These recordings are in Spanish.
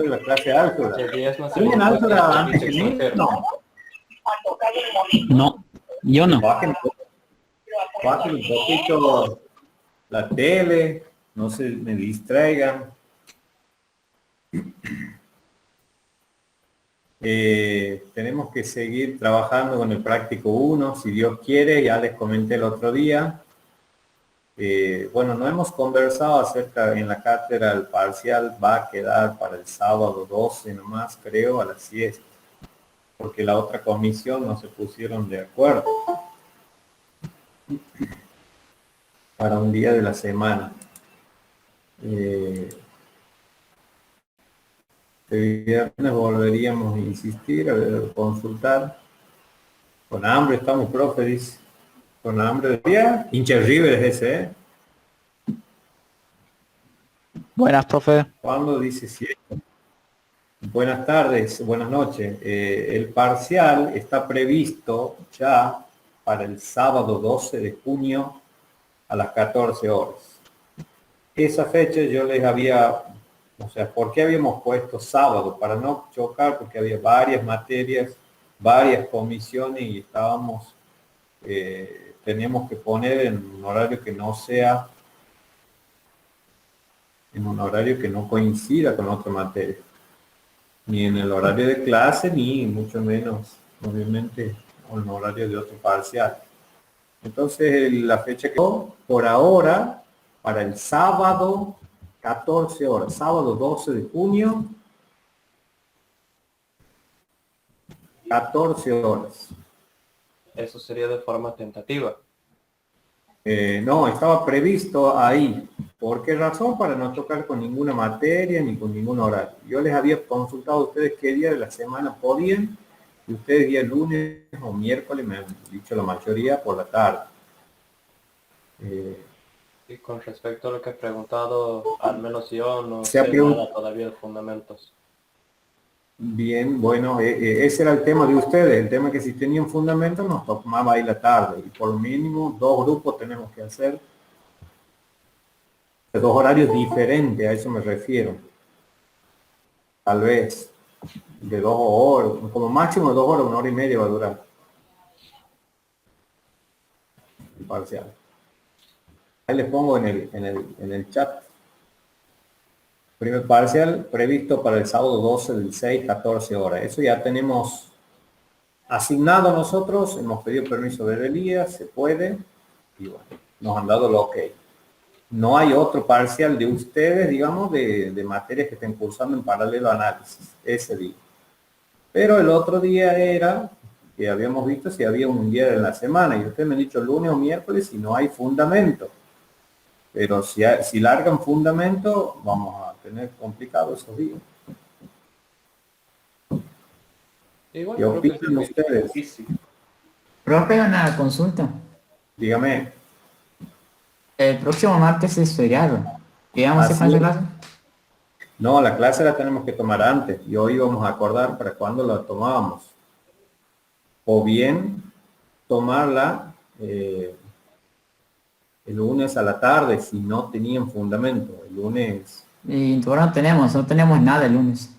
después de la clase de álgebra. ¿Tienen no álgebra antes que mí? No. No, yo no. Bajen un poquito la tele, no se me distraigan. Tenemos que seguir trabajando con el práctico 1, si Dios quiere, ya les comenté el otro día. Bueno, no hemos conversado acerca en la cátedra, el parcial va a quedar para el sábado 12 nomás, creo, a las 10, porque la otra comisión no se pusieron de acuerdo para un día de la semana. El viernes volveríamos a insistir, a ver, consultar. Con hambre estamos, profe, dice. Con hambre de día. Hincha River es ese, ¿eh? Buenas, profe. ¿Cuándo dice cierto? Buenas tardes, buenas noches. El parcial está previsto ya para el sábado 12 de junio a las 14 horas. Esa fecha yo les había, o sea, ¿por qué habíamos puesto sábado? Para no chocar, porque había varias materias, varias comisiones y estábamos, teníamos que poner en un horario que no sea, en un horario que no coincida con otra materia. Ni en el horario de clase, ni mucho menos, obviamente, en el horario de otro parcial. Entonces, la fecha quedó por ahora para el sábado 14 horas, sábado 12 de junio, 14 horas. Eso sería de forma tentativa. No, estaba previsto ahí. ¿Por qué razón? Para no tocar con ninguna materia ni con ningún horario. Yo les había consultado a ustedes qué día de la semana podían, y ustedes día lunes o miércoles me han dicho la mayoría por la tarde. Y con respecto a lo que he preguntado, al menos yo no Se ha sé nada todavía de fundamentos. Bien, bueno, ese era el tema de ustedes, el tema que si tenían fundamentos nos tomaba ahí la tarde, y por mínimo 2 grupos tenemos que hacer, 2 horarios diferentes, a eso me refiero. Tal vez de 2 horas, como máximo 2 horas, 1 hora y media va a durar el parcial. Ahí les pongo en el chat. Primer parcial previsto para el sábado 12 del 6, 14 horas. Eso ya tenemos asignado nosotros, hemos pedido permiso de Elías, se puede, y bueno, nos han dado lo ok. No hay otro parcial de ustedes, digamos, de materias que estén cursando en paralelo a análisis, ese día. Pero el otro día era, que habíamos visto si había un día en la semana, y ustedes me han dicho lunes o miércoles si no hay fundamento. Pero si largan fundamento, vamos a tener complicado esos días. Igual, ¿Qué opinan ustedes? Profe, una consulta. Dígame. El próximo martes es feriado. ¿Qué vamos a hacer con esa clase? No, la clase la tenemos que tomar antes y hoy vamos a acordar para cuándo la tomábamos. O bien tomarla el lunes a la tarde si no tenían fundamento. El lunes... Y ahora no tenemos nada el lunes.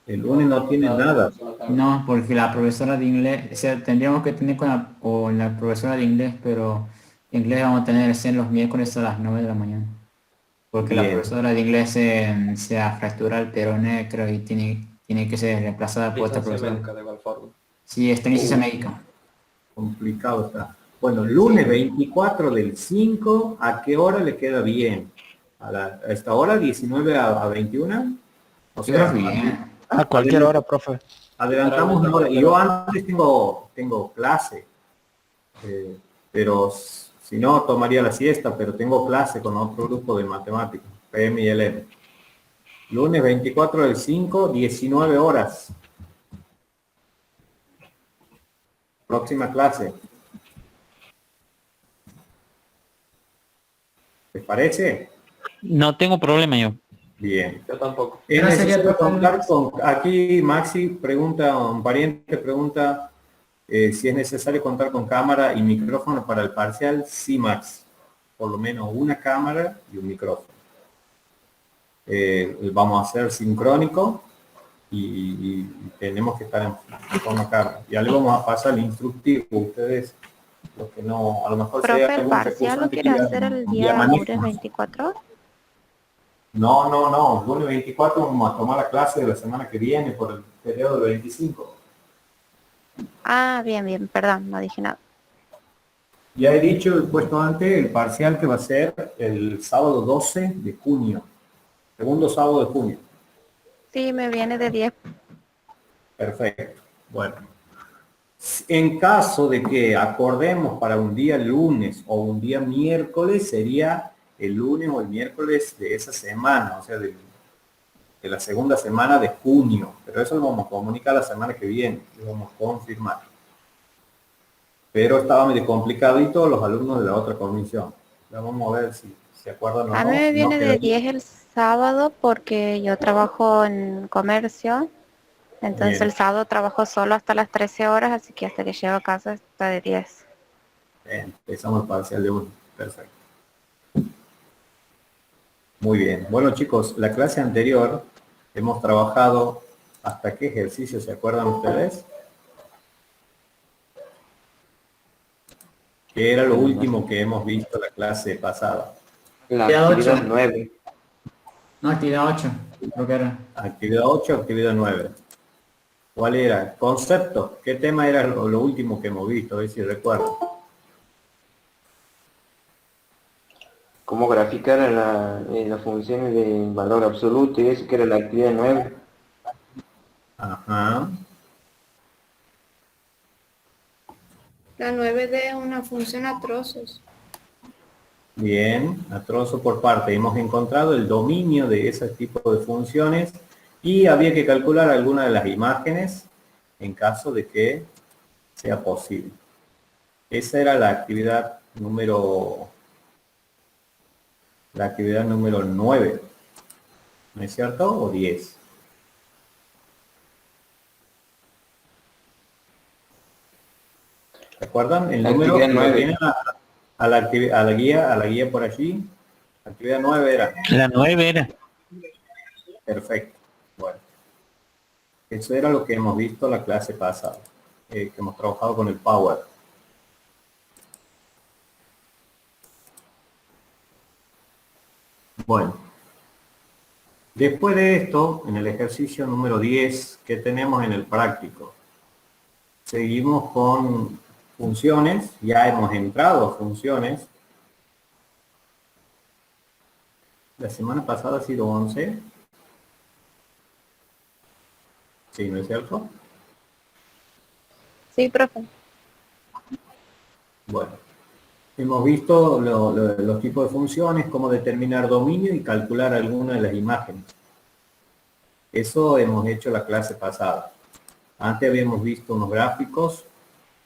El lunes no tiene nada. No, porque la profesora de inglés, o sea, tendríamos que tener con la profesora de inglés, pero inglés vamos a tener en los miércoles a las 9 de la mañana. Porque Bien. la profesora de inglés se ha fracturado el peroné, creo, y tiene que ser reemplazada por otra profesora. Médica, de igual forma. Sí, está en licencia médica. Complicado está. Bueno, lunes 24 del 5, ¿a qué hora le queda bien? ¿A esta hora, 19 a 21? O Yo creo sea, que bien. A cualquier hora, profe. Adelantamos una hora. Y yo antes tengo clase, pero si no, tomaría la siesta, pero tengo clase con otro grupo de matemáticas, PM y LM. Lunes 24 del 5, 19 horas. Próxima clase. ¿Les parece? No tengo problema yo. Bien. Yo tampoco. Es necesario contar con, aquí Maxi pregunta, un pariente pregunta si es necesario contar con cámara y micrófono para el parcial. Sí, Max. Por lo menos una cámara y un micrófono. Vamos a hacer sincrónico, y tenemos que estar en forma carga. Ya le vamos a pasar el instructivo a ustedes, los que no, a lo mejor sea Profe, ¿el algún parcial lo recursante que quiere hacer el ya día maneja. lunes 24? No, lunes 24 vamos a tomar la clase de la semana que viene por el periodo del 25. Ah, bien, perdón, no dije nada. Ya he dicho, he puesto antes el parcial que va a ser el sábado 12 de junio, segundo sábado de junio. Sí, me viene de 10. Perfecto. Bueno, en caso de que acordemos para un día lunes o un día miércoles, sería el lunes o el miércoles de esa semana, o sea, de la segunda semana de junio. Pero eso lo vamos a comunicar la semana que viene, lo vamos a confirmar. Pero estaba medio complicado y todos los alumnos de la otra comisión. Ya vamos a ver si se acuerdan o A no. mí me Si no, viene de quedaría 10 el sábado porque yo trabajo en comercio. Entonces bien. el sábado trabajo solo hasta las 13 horas, así que hasta que llego a casa está de 10. Empezamos el parcial de 1. Perfecto. Muy bien. Bueno, chicos, la clase anterior hemos trabajado hasta qué ejercicio, ¿se acuerdan ustedes? Que era lo último que hemos visto la clase pasada. La Queda actividad 8. 9. No, actividad 8, creo que era. Actividad 8, actividad 9. ¿Cuál era? Concepto. ¿Qué tema era lo último que hemos visto? A ver si recuerdo. Cómo graficar las funciones de valor absoluto y eso que era la actividad 9. Ajá. La 9D es una función a trozos. Bien, a trozo por parte. Hemos encontrado el dominio de ese tipo de funciones y había que calcular alguna de las imágenes en caso de que sea posible. Esa era la actividad número 9, ¿no es cierto? ¿O 10? ¿Recuerdan? El La número actividad lo 9. tienen a la guía por allí. Actividad 9 era. La 9 era. Perfecto. Bueno, eso era lo que hemos visto la clase pasada, que hemos trabajado con el Power. Bueno, después de esto, en el ejercicio número 10 que tenemos en el práctico, seguimos con funciones, ya hemos entrado a funciones. La semana pasada ha sido 11. Sí, ¿no es cierto? Sí, profe. Bueno, hemos visto los tipos de funciones, cómo determinar dominio y calcular alguna de las imágenes. Eso hemos hecho la clase pasada. Antes habíamos visto unos gráficos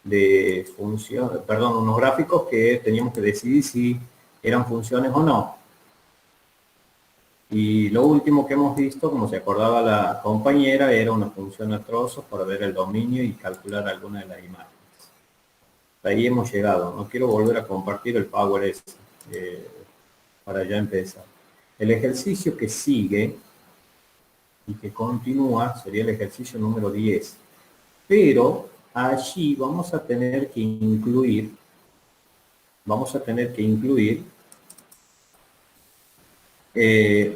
de función, perdón, unos gráficos que teníamos que decidir si eran funciones o no. Y lo último que hemos visto, como se acordaba la compañera, era una función a trozos para ver el dominio y calcular alguna de las imágenes. Hasta ahí hemos llegado. No quiero volver a compartir el Power S para ya empezar. El ejercicio que sigue y que continúa sería el ejercicio número 10. Pero allí vamos a tener que incluir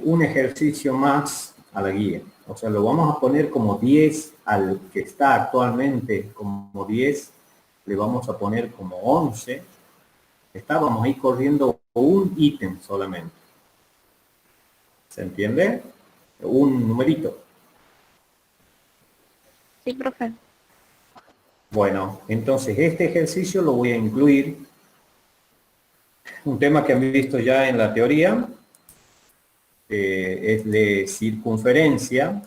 un ejercicio más a la guía. O sea, lo vamos a poner como 10 al que está actualmente como 10, le vamos a poner como 11. Vamos a ir corriendo un ítem solamente. ¿Se entiende? Un numerito. Sí, profe. Bueno, entonces este ejercicio lo voy a incluir. Un tema que han visto ya en la teoría. Es de circunferencia,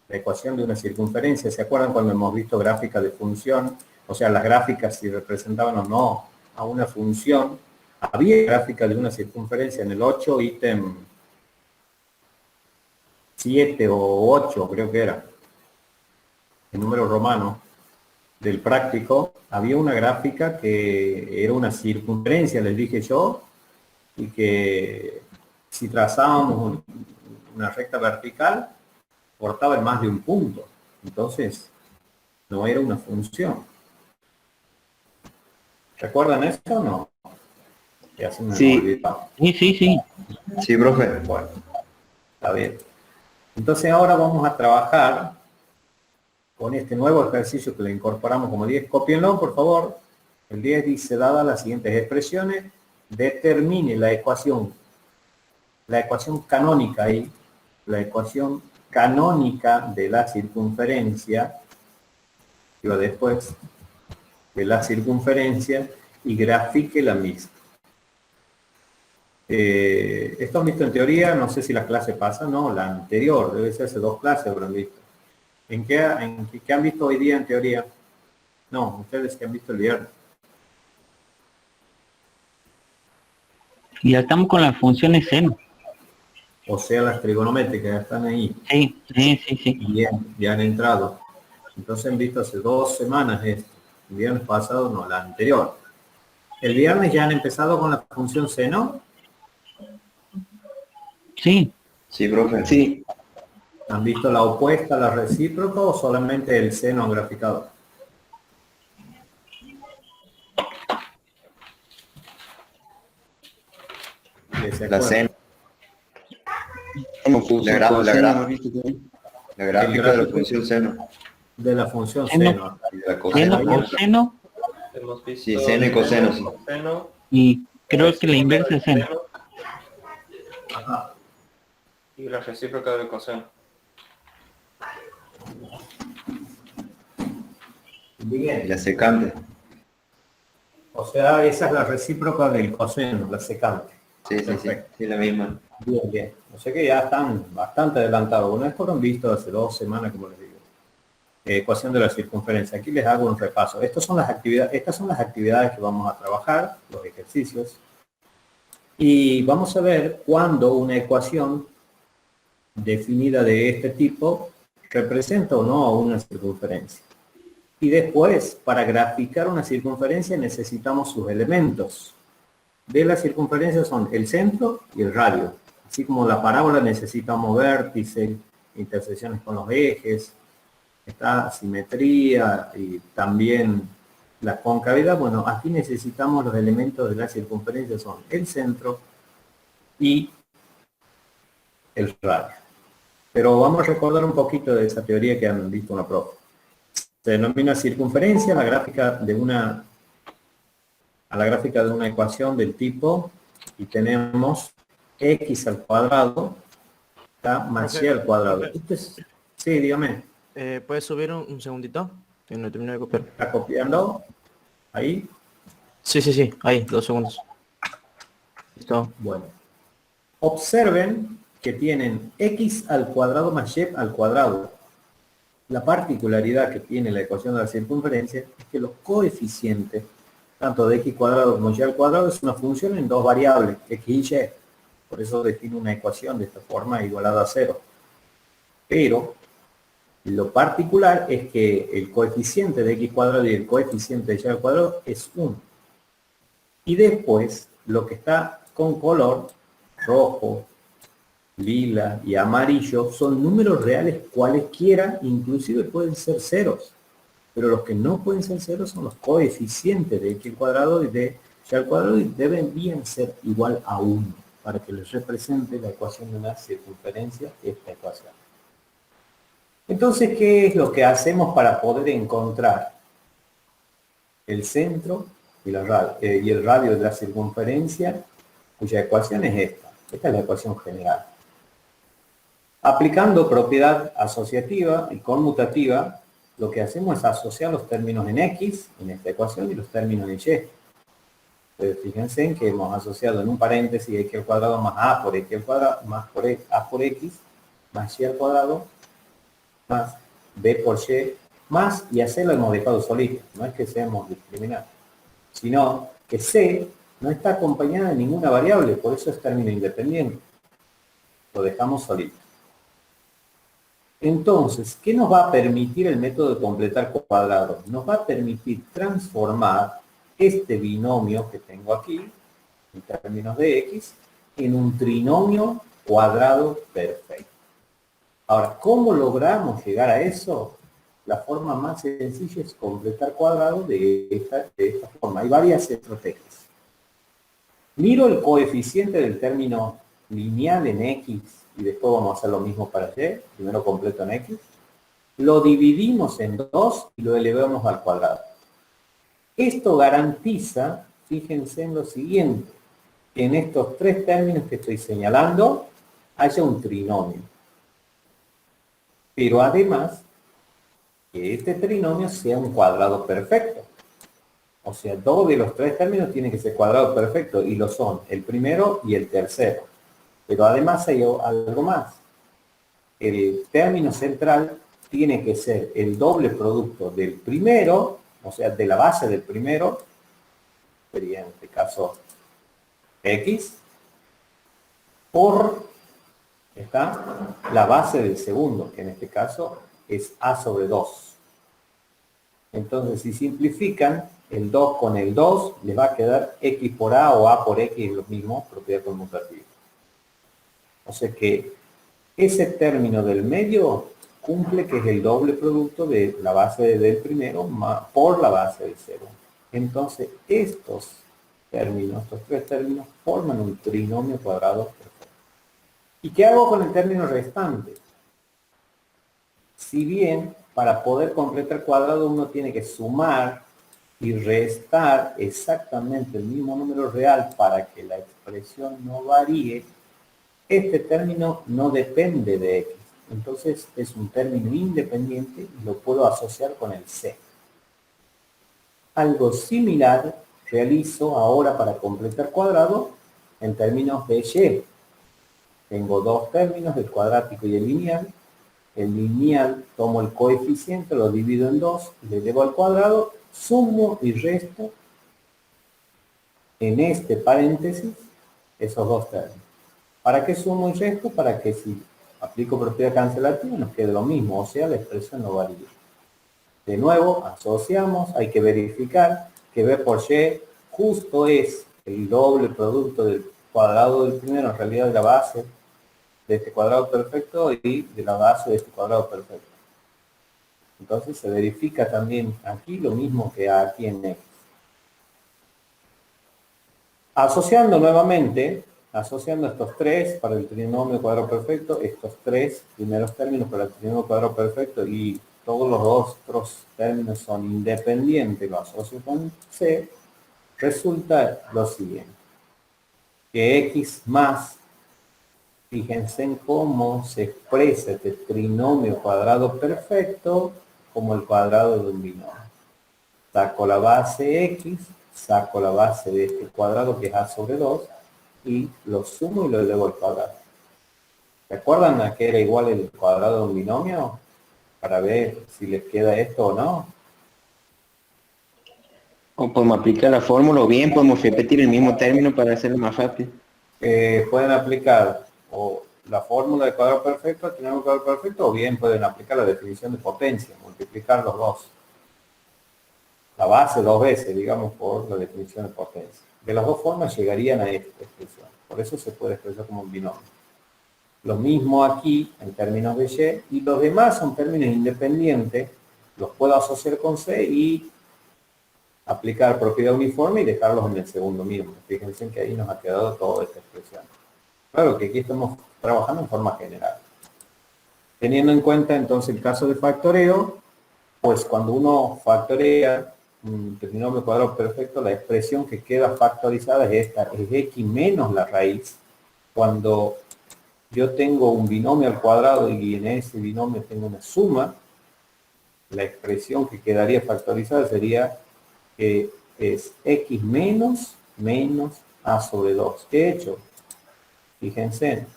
la ecuación de una circunferencia. ¿Se acuerdan cuando hemos visto gráficas de función? O sea, las gráficas si representaban o no a una función. Había gráfica de una circunferencia en el 8, ítem 7 o 8, creo que era, el número romano del práctico. Había una gráfica que era una circunferencia, les dije yo, y que si trazábamos una recta vertical, cortaba en más de un punto. Entonces, no era una función. ¿Recuerdan esto o no? Ya se me Sí. olvidó. Sí, sí, sí. Sí, profe. Bueno, está bien. Entonces ahora vamos a trabajar con este nuevo ejercicio que le incorporamos como 10. Cópienlo, por favor. El 10 dice, dadas las siguientes expresiones, determine la ecuación canónica ahí, la ecuación canónica de la circunferencia, que va después de la circunferencia, y grafique la misma. Esto han visto en teoría, no sé si la clase pasa, no, la anterior, debe ser hace 2 clases habrán visto. ¿En qué han visto hoy día en teoría? No, ustedes que han visto el viernes. Y ya estamos con las funciones seno. O sea, las trigonométricas ya están ahí. Sí, sí, sí, sí. Bien, ya han entrado. Entonces han visto hace 2 semanas esto. El viernes pasado, no, la anterior. El viernes ya han empezado con la función seno. Sí. Sí, profe. Sí. ¿Han visto la opuesta, la recíproca o solamente el seno han graficado? La seno. La gráfica de la función seno. De la función Seno. seno. Y de la Seno, coseno. coseno, Hemos visto Sí, seno y coseno, sí. seno, y creo que la inversa es seno. Ajá. y la recíproca del coseno. Y Bien. la secante. O sea, esa es la recíproca del coseno, la secante. Sí, sí, sí. Perfecto. Sí, la misma. Bien, bien. O sea que ya están bastante adelantados. Bueno, esto lo han visto hace 2 semanas, como les digo. Ecuación de la circunferencia. Aquí les hago un repaso. Estas son las actividades que vamos a trabajar, los ejercicios. Y vamos a ver cuándo una ecuación definida de este tipo representa o no a una circunferencia. Y después, para graficar una circunferencia necesitamos sus elementos. De la circunferencia son el centro y el radio. Así como la parábola necesitamos vértices, intersecciones con los ejes, esta simetría y también la concavidad. Bueno, aquí necesitamos los elementos de la circunferencia, son el centro y el radio. Pero vamos a recordar un poquito de esa teoría que han visto una profe. Se denomina circunferencia a la gráfica de una ecuación del tipo, y tenemos x al cuadrado más y al cuadrado. Sí, dígame. ¿Puedes subir un segundito? Que no termino de copiar. ¿Está copiando? Ahí. Sí, sí, sí. Ahí, 2 segundos. Listo. Bueno. Observen que tienen x al cuadrado más y al cuadrado. La particularidad que tiene la ecuación de la circunferencia es que los coeficientes, tanto de x cuadrado como y al cuadrado, es una función en 2 variables, x y y. Por eso define una ecuación de esta forma igualada a 0. Pero lo particular es que el coeficiente de x cuadrado y el coeficiente de y al cuadrado es 1. Y después, lo que está con color rojo, lila y amarillo son números reales cualesquiera, inclusive pueden ser ceros. Pero los que no pueden ser ceros son los coeficientes de x al cuadrado y de y al cuadrado, y deberían ser igual a 1 para que les represente la ecuación de una circunferencia, esta ecuación. Entonces, ¿qué es lo que hacemos para poder encontrar el centro y el radio de la circunferencia, cuya ecuación es esta? Esta es la ecuación general. Aplicando propiedad asociativa y conmutativa, lo que hacemos es asociar los términos en x, en esta ecuación, y los términos en y. Entonces, fíjense en que hemos asociado en un paréntesis x al cuadrado más a por x al cuadrado, más a por x, más y al cuadrado, más b por y, más, y a c lo hemos dejado solito. No es que seamos discriminados, sino que c no está acompañada de ninguna variable, por eso es término independiente. Lo dejamos solito. Entonces, ¿qué nos va a permitir el método de completar cuadrados? Nos va a permitir transformar este binomio que tengo aquí, en términos de x, en un trinomio cuadrado perfecto. Ahora, ¿cómo logramos llegar a eso? La forma más sencilla es completar cuadrado de esta forma. Hay varias estrategias. Miro el coeficiente del término lineal en X y después vamos a hacer lo mismo para Y. Primero completo en X. Lo dividimos en 2 y lo elevamos al cuadrado. Esto garantiza, fíjense en lo siguiente, que en estos tres términos que estoy señalando haya un trinomio. Pero además, que este trinomio sea un cuadrado perfecto. O sea, dos de los tres términos tienen que ser cuadrados perfectos y lo son el primero y el tercero. Pero además hay algo más. El término central tiene que ser el doble producto del primero, o sea, de la base del primero, sería en este caso X, por la base del segundo, que en este caso es A sobre 2. Entonces, si simplifican el 2 con el 2, les va a quedar X por A o A por X, es lo mismo, propiedad conmutativa. O sea que ese término del medio cumple que es el doble producto de la base del primero por la base del segundo. Entonces, estos términos, estos tres términos, forman un trinomio cuadrado perfecto. ¿Y qué hago con el término restante? Si bien, para poder completar cuadrado uno tiene que sumar y restar exactamente el mismo número real para que la expresión no varíe, este término no depende de X. Entonces es un término independiente y lo puedo asociar con el C. Algo similar realizo ahora para completar cuadrado en términos de Y. Tengo dos términos, el cuadrático y el lineal. El lineal tomo el coeficiente, lo divido en 2, le elevo al cuadrado, sumo y resto en este paréntesis esos dos términos. ¿Para qué sumo y resto? Para que si aplico propiedad cancelativa nos quede lo mismo, o sea, la expresión no varía. De nuevo, asociamos, hay que verificar que B por Y justo es el doble producto del cuadrado del primero, en realidad de la base de este cuadrado perfecto y de la base de este cuadrado perfecto. Entonces se verifica también aquí lo mismo que aquí en X. Asociando nuevamente, asociando estos tres para el trinomio cuadrado perfecto, estos tres primeros términos para el trinomio cuadrado perfecto y todos los otros términos son independientes, lo asocio con C, resulta lo siguiente, que X más, fíjense en cómo se expresa este trinomio cuadrado perfecto como el cuadrado de un binomio. Saco la base X, saco la base de este cuadrado que es A sobre 2 y lo sumo y lo elevo al cuadrado. ¿Recuerdan a que era igual el cuadrado de un binomio? Para ver si les queda esto o no. O podemos aplicar la fórmula o bien podemos repetir el mismo término para hacerlo más fácil. Pueden aplicar o la fórmula de cuadrado perfecto, trinomio cuadrado perfecto, o bien pueden aplicar la definición de potencia, multiplicar los dos. La base dos veces, digamos, por la definición de potencia. De las dos formas llegarían a esta expresión. Por eso se puede expresar como un binomio. Lo mismo aquí en términos de Y, y los demás son términos independientes, los puedo asociar con C y aplicar propiedad uniforme y dejarlos en el segundo mismo. Fíjense que ahí nos ha quedado toda esta expresión. Claro que aquí estamos trabajando en forma general. Teniendo en cuenta entonces el caso de factoreo, pues cuando uno factorea un trinomio cuadrado perfecto, la expresión que queda factorizada es esta, es X menos la raíz. Cuando yo tengo un binomio al cuadrado y en ese binomio tengo una suma, la expresión que quedaría factorizada sería que es X menos A sobre 2. ¿Qué he hecho? Fíjense,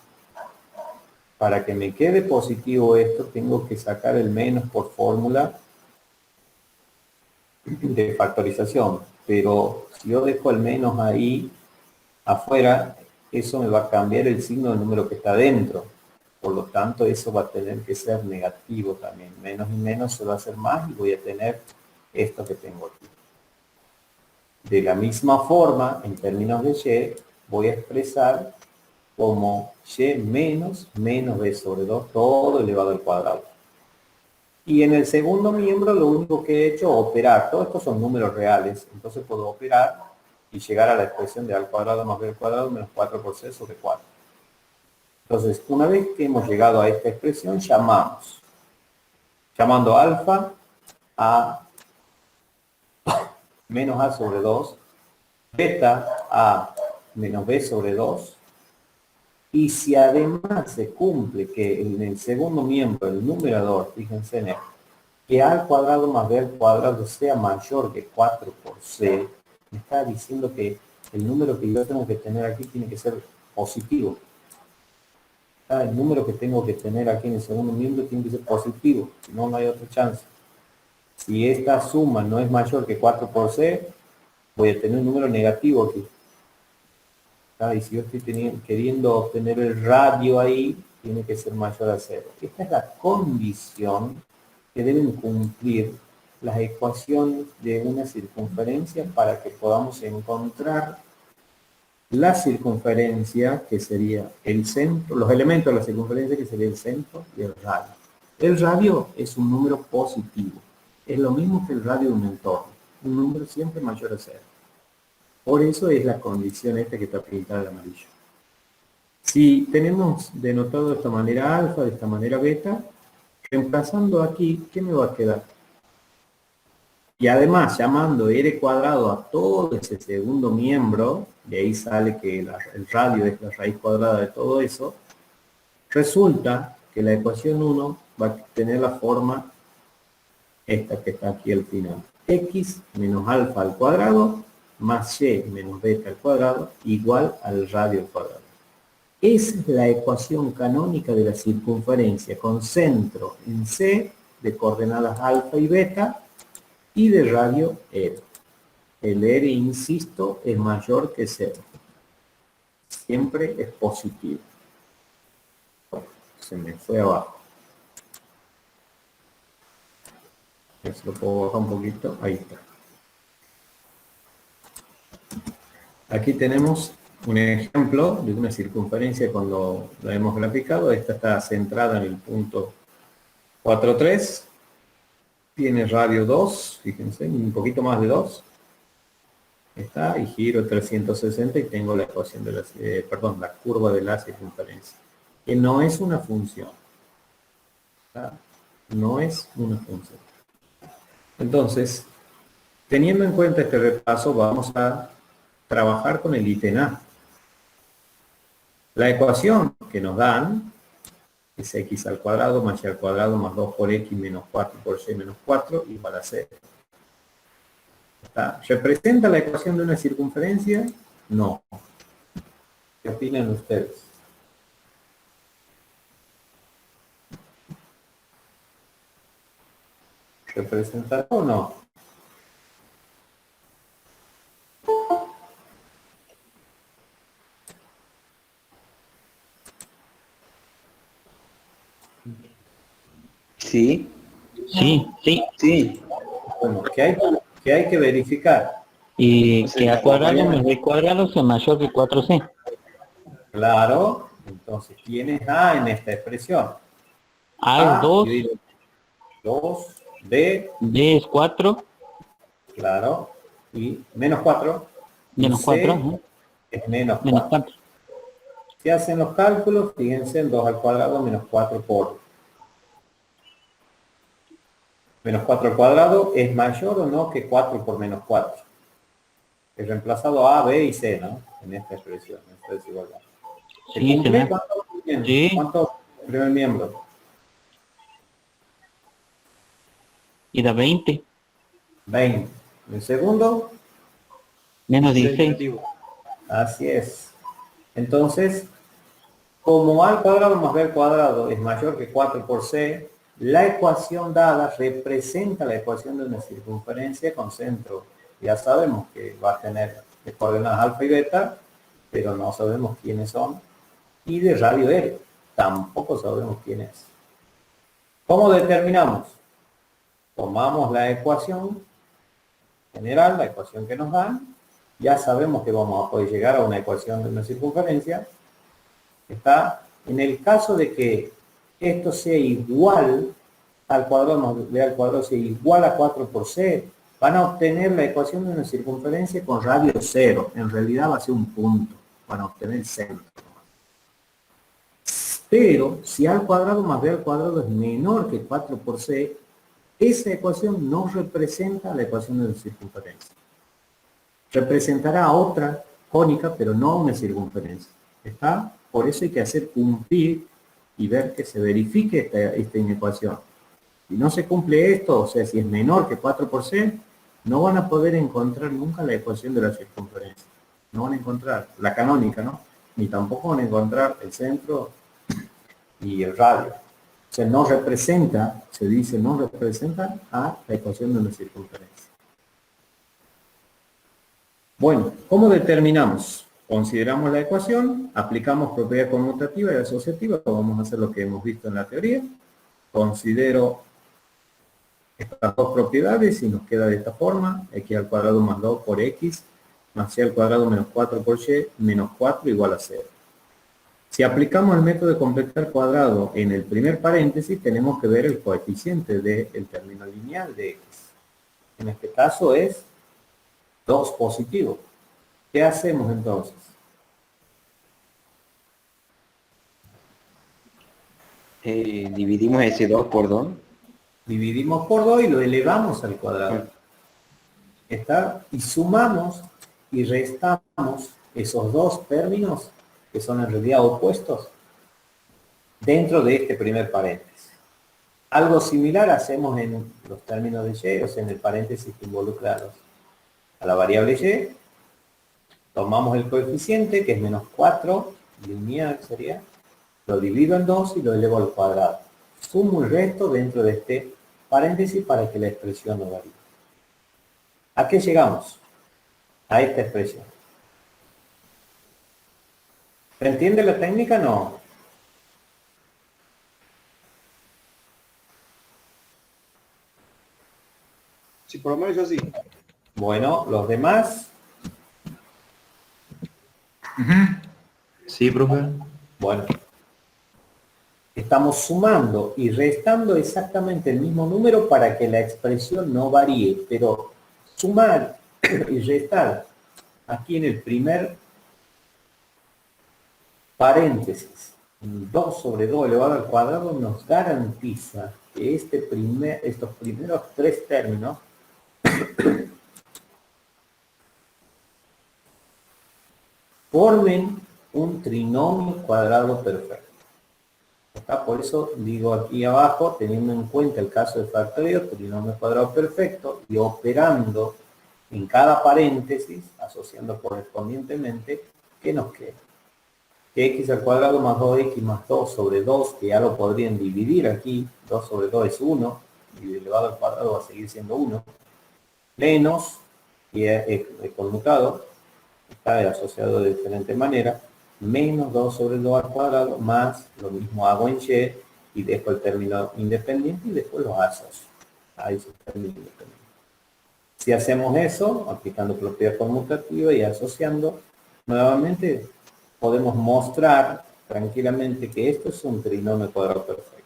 para que me quede positivo esto, tengo que sacar el menos por fórmula de factorización. Pero si yo dejo el menos ahí afuera, eso me va a cambiar el signo del número que está dentro. Por lo tanto, eso va a tener que ser negativo también. Menos y menos se va a hacer más y voy a tener esto que tengo aquí. De la misma forma, en términos de Y, voy a expresar como y menos b sobre 2, todo elevado al cuadrado. Y en el segundo miembro lo único que he hecho es operar. Todos estos son números reales. Entonces puedo operar y llegar a la expresión de a al cuadrado más b al cuadrado menos 4 por c sobre 4. Entonces, una vez que hemos llegado a esta expresión, llamando alfa a menos a sobre 2, beta a menos b sobre 2, y si además se cumple que en el segundo miembro, el numerador, fíjense en esto, que a al cuadrado más b al cuadrado sea mayor que 4 por c, me está diciendo que el número que yo tengo que tener aquí tiene que ser positivo. El número que tengo que tener aquí en el segundo miembro tiene que ser positivo, si no, no hay otra chance. Si esta suma no es mayor que 4 por c, voy a tener un número negativo aquí. Y si yo estoy queriendo obtener el radio ahí, tiene que ser mayor a 0. Esta es la condición que deben cumplir las ecuaciones de una circunferencia para que podamos encontrar la circunferencia, que sería el centro, los elementos de la circunferencia, que sería el centro y el radio. El radio es un número positivo. Es lo mismo que el radio de un entorno. Un número siempre mayor a 0. Por eso es la condición esta que está pintada de amarillo. Si tenemos denotado de esta manera alfa, de esta manera beta, reemplazando aquí, ¿qué me va a quedar? Y además, llamando r cuadrado a todo ese segundo miembro, de ahí sale que el radio es la raíz cuadrada de todo eso, resulta que la ecuación 1 va a tener la forma esta que está aquí al final. X menos alfa al cuadrado más y menos beta al cuadrado igual al radio al cuadrado. Esa es la ecuación canónica de la circunferencia con centro en C de coordenadas alfa y beta y de radio R. El R, insisto, es mayor que 0. Siempre es positivo. Bueno, se me fue abajo. Se lo puedo bajar un poquito. Ahí está. Aquí tenemos un ejemplo de una circunferencia cuando la hemos graficado. Esta está centrada en el punto 4,3. Tiene radio 2, fíjense, un poquito más de 2. Está, y giro 360 y tengo la ecuación de la curva de la circunferencia. Que no es una función. No es una función. Entonces, teniendo en cuenta este repaso, vamos a trabajar con el ítem A. La ecuación que nos dan es x al cuadrado más y al cuadrado más 2 por x menos 4 por y menos 4 igual a 0. ¿Representa la ecuación de una circunferencia? No. ¿Qué opinan ustedes? ¿Representa o no? Sí, Sí, sí. sí. Bueno, ¿qué hay que verificar? Y que a cuadrado menos b cuadrado sea mayor que 4c. Claro, entonces tienes A en esta expresión. A es 2, 2, B, b es 4, claro, y menos 4. menos C 4, ¿no? es menos Menos 4. 4. Si hacen los cálculos, fíjense en 2 al cuadrado menos 4 por. Menos 4 al cuadrado es mayor o no que 4 por menos 4. He reemplazado A, B y C, ¿no? En esta expresión, en esta desigualdad. ¿Se Sí, cumple? tenés. ¿Cuánto tiene? Sí. ¿Cuánto el primer miembro? Y da 20, 20. El segundo, menos 16. así es. Entonces, como A al cuadrado más B al cuadrado es mayor que 4 por C, la ecuación dada representa la ecuación de una circunferencia con centro. Ya sabemos que va a tener de coordenadas alfa y beta, pero no sabemos quiénes son. Y de radio R, tampoco sabemos quién es. ¿Cómo determinamos? Tomamos la ecuación general, la ecuación que nos dan. Ya sabemos que vamos a poder llegar a una ecuación de una circunferencia. ¿Está? En el caso de que esto sea igual al cuadrado más b al cuadrado sea igual a 4 por c, van a obtener la ecuación de una circunferencia con radio 0. En realidad va a ser un punto. Van a obtener el centro. Pero si a al cuadrado más b al cuadrado es menor que 4 por c, esa ecuación no representa la ecuación de la circunferencia. Representará otra cónica, pero no una circunferencia. ¿Está? Por eso hay que hacer cumplir y ver que se verifique esta inecuación. Si no se cumple esto, o sea, si es menor que 4 por c, no van a poder encontrar nunca la ecuación de la circunferencia. No van a encontrar la canónica, ¿no? Ni tampoco van a encontrar el centro y el radio. O sea, no representa, se dice, no representa a la ecuación de una circunferencia. Bueno, ¿cómo determinamos? Consideramos la ecuación, aplicamos propiedad conmutativa y asociativa, vamos a hacer lo que hemos visto en la teoría. Considero estas dos propiedades y nos queda de esta forma, x al cuadrado más 2 por x, más c al cuadrado menos 4 por y, menos 4 igual a 0. Si aplicamos el método de completar cuadrado en el primer paréntesis, tenemos que ver el coeficiente del término lineal de x. En este caso es 2 positivo. ¿Qué hacemos entonces? Dividimos ese 2 por 2. Dividimos por 2 y lo elevamos al cuadrado. ¿Está? Y sumamos y restamos esos dos términos que son en realidad opuestos dentro de este primer paréntesis. Algo similar hacemos en los términos de y, o sea, en el paréntesis que involucra a la variable y. Tomamos el coeficiente, que es menos 4, lineal sería, lo divido en 2 y lo elevo al cuadrado. Sumo el resto dentro de este paréntesis para que la expresión no varíe. ¿A qué llegamos? A esta expresión. ¿Se entiende la técnica? No. Sí, por lo menos yo sí. Bueno, los demás. Sí, profe. Bueno. Estamos sumando y restando exactamente el mismo número para que la expresión no varíe. Pero sumar y restar aquí en el primer paréntesis, 2 sobre 2 elevado al cuadrado nos garantiza que estos primeros tres términos formen un trinomio cuadrado perfecto. ¿Está? Por eso digo aquí abajo, teniendo en cuenta el caso de factorio, trinomio cuadrado perfecto, y operando en cada paréntesis, asociando correspondientemente, ¿qué nos queda? Que x al cuadrado más 2x más 2 sobre 2, que ya lo podrían dividir aquí, 2 sobre 2 es 1, y elevado al cuadrado va a seguir siendo 1, menos, y es conmutado, está asociado de diferente manera, menos 2 sobre 2 al cuadrado, más lo mismo hago en y dejo el término independiente y después los asocio. Ahí es el término independiente. Si hacemos eso, aplicando propiedad conmutativa y asociando, nuevamente podemos mostrar tranquilamente que esto es un trinomio cuadrado perfecto.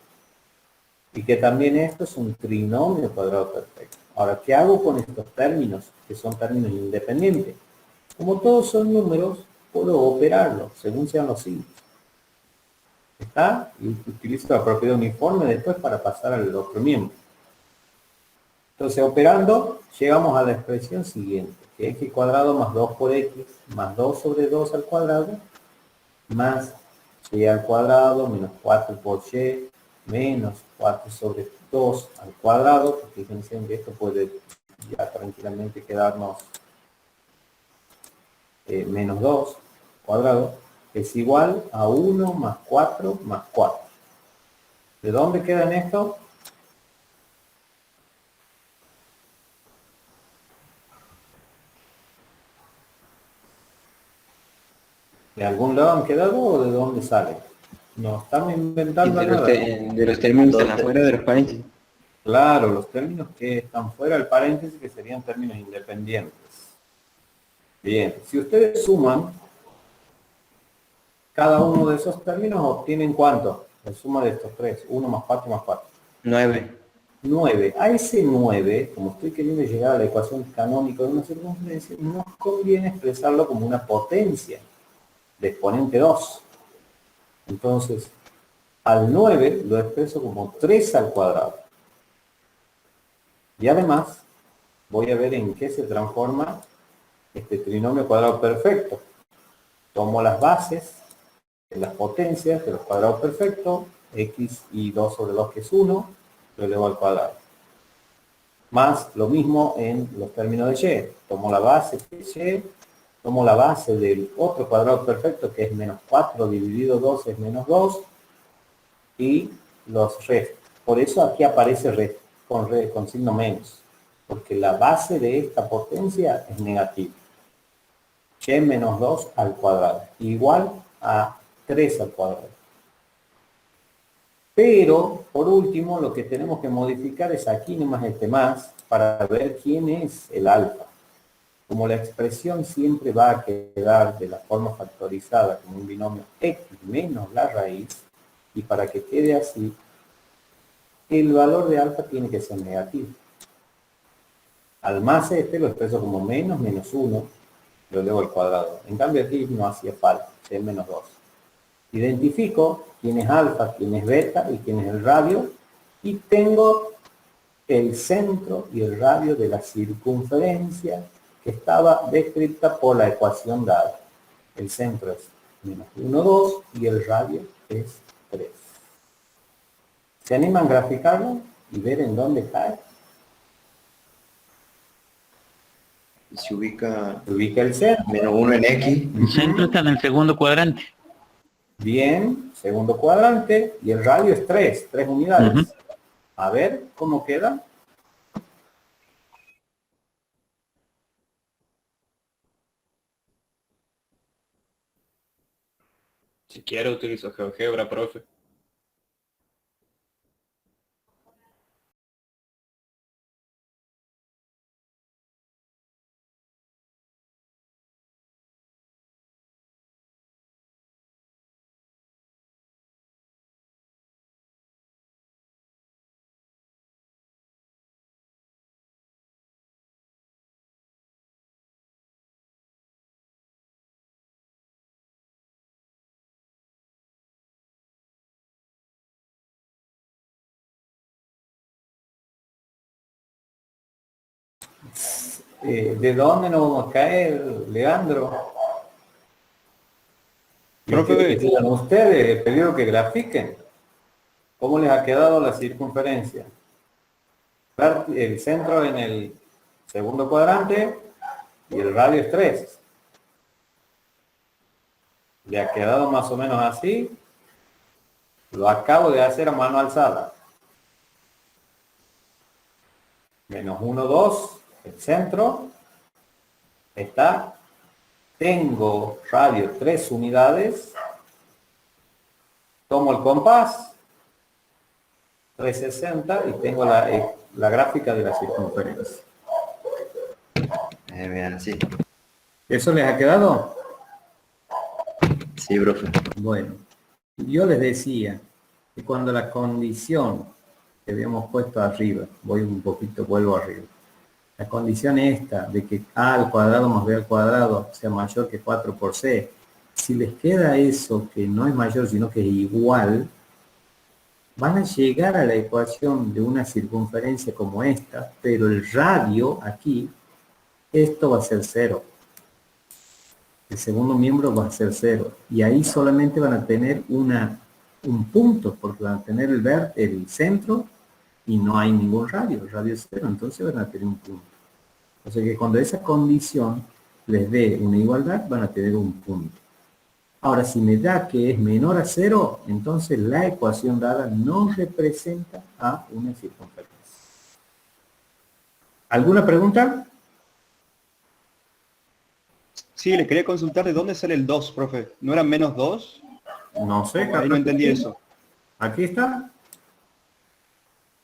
Y que también esto es un trinomio cuadrado perfecto. Ahora, ¿qué hago con estos términos? Que son términos independientes. Como todos son números, puedo operarlos según sean los signos. ¿Está? Y utilizo la propiedad uniforme después para pasar al otro miembro. Entonces, operando, llegamos a la expresión siguiente. Que x cuadrado más 2 por x más 2 sobre 2 al cuadrado más y al cuadrado menos 4 por y menos 4 sobre 2 al cuadrado, porque fíjense que esto puede ya tranquilamente quedarnos menos 2 cuadrado, es igual a 1 más 4 más 4. ¿De dónde quedan esto? ¿De algún lado han quedado o de dónde salen? No estamos inventando nada. De los términos que están afuera de los paréntesis. Claro, los términos que están fuera del paréntesis, que serían términos independientes. Bien, si ustedes suman Cada uno de esos términos obtienen ¿cuánto? La suma de estos tres, 1 más 4 más 4. 9. 9. A ese 9, como estoy queriendo llegar a la ecuación canónica de una circunferencia, nos conviene expresarlo como una potencia de exponente 2. Entonces, al 9 lo expreso como 3 al cuadrado. Y además, voy a ver en qué se transforma este trinomio cuadrado perfecto. Tomo las bases de las potencias de los cuadrados perfectos, x y 2 sobre 2 que es 1, lo elevo al cuadrado. Más lo mismo en los términos de y. Tomo la base de y, tomo la base del otro cuadrado perfecto que es menos 4 dividido 2 es menos 2 y los resto. Por eso aquí aparece resto, con signo menos, porque la base de esta potencia es negativa. Y menos 2 al cuadrado, igual a 3 al cuadrado. Pero, por último, lo que tenemos que modificar es aquí nomás este más, para ver quién es el alfa. Como la expresión siempre va a quedar de la forma factorizada como un binomio x menos la raíz, y para que quede así, el valor de alfa tiene que ser negativo. Al más este lo expreso como menos 1, lo elevo al cuadrado. En cambio aquí no hacía falta, es menos 2. Identifico quién es alfa, quién es beta y quién es el radio, y tengo el centro y el radio de la circunferencia que estaba descrita por la ecuación dada. El centro es menos 1, 2 y el radio es 3. ¿Se animan a graficarlo y ver en dónde cae? Se ubica Se ubica el centro. menos 1 en X. El centro está en el segundo cuadrante. Bien, segundo cuadrante, y el radio es 3 unidades. Ujú. A ver, ¿cómo queda? Si quiere utilizo GeoGebra, profe. ¿De dónde nos vamos a caer, Leandro? Profe. Que digan ustedes, he pedido que grafiquen. ¿Cómo les ha quedado la circunferencia? El centro en el segundo cuadrante y el radio es 3. ¿Le ha quedado más o menos así? Lo acabo de hacer a mano alzada. Menos 1, 2, el centro está. Tengo radio 3 unidades. Tomo el compás. 360 y tengo la gráfica de la circunferencia. Vean, sí. ¿Eso les ha quedado? Sí, profe. Bueno, yo les decía que cuando la condición que habíamos puesto arriba, voy un poquito, vuelvo arriba, la condición esta de que a al cuadrado más b al cuadrado sea mayor que 4 por c, si les queda eso que no es mayor sino que es igual, van a llegar a la ecuación de una circunferencia como esta, pero el radio aquí, esto va a ser 0. El segundo miembro va a ser 0. Y ahí solamente van a tener un punto, porque van a tener el centro y no hay ningún radio. El radio es 0, entonces van a tener un punto. O sea que cuando esa condición les dé una igualdad, van a tener un punto. Ahora, si me da que es menor a 0, entonces la ecuación dada no representa a una circunferencia. ¿Alguna pregunta? Sí, le quería consultar de dónde sale el 2, profe. ¿No era menos 2? No sé. Ahí no entendí eso. Aquí está.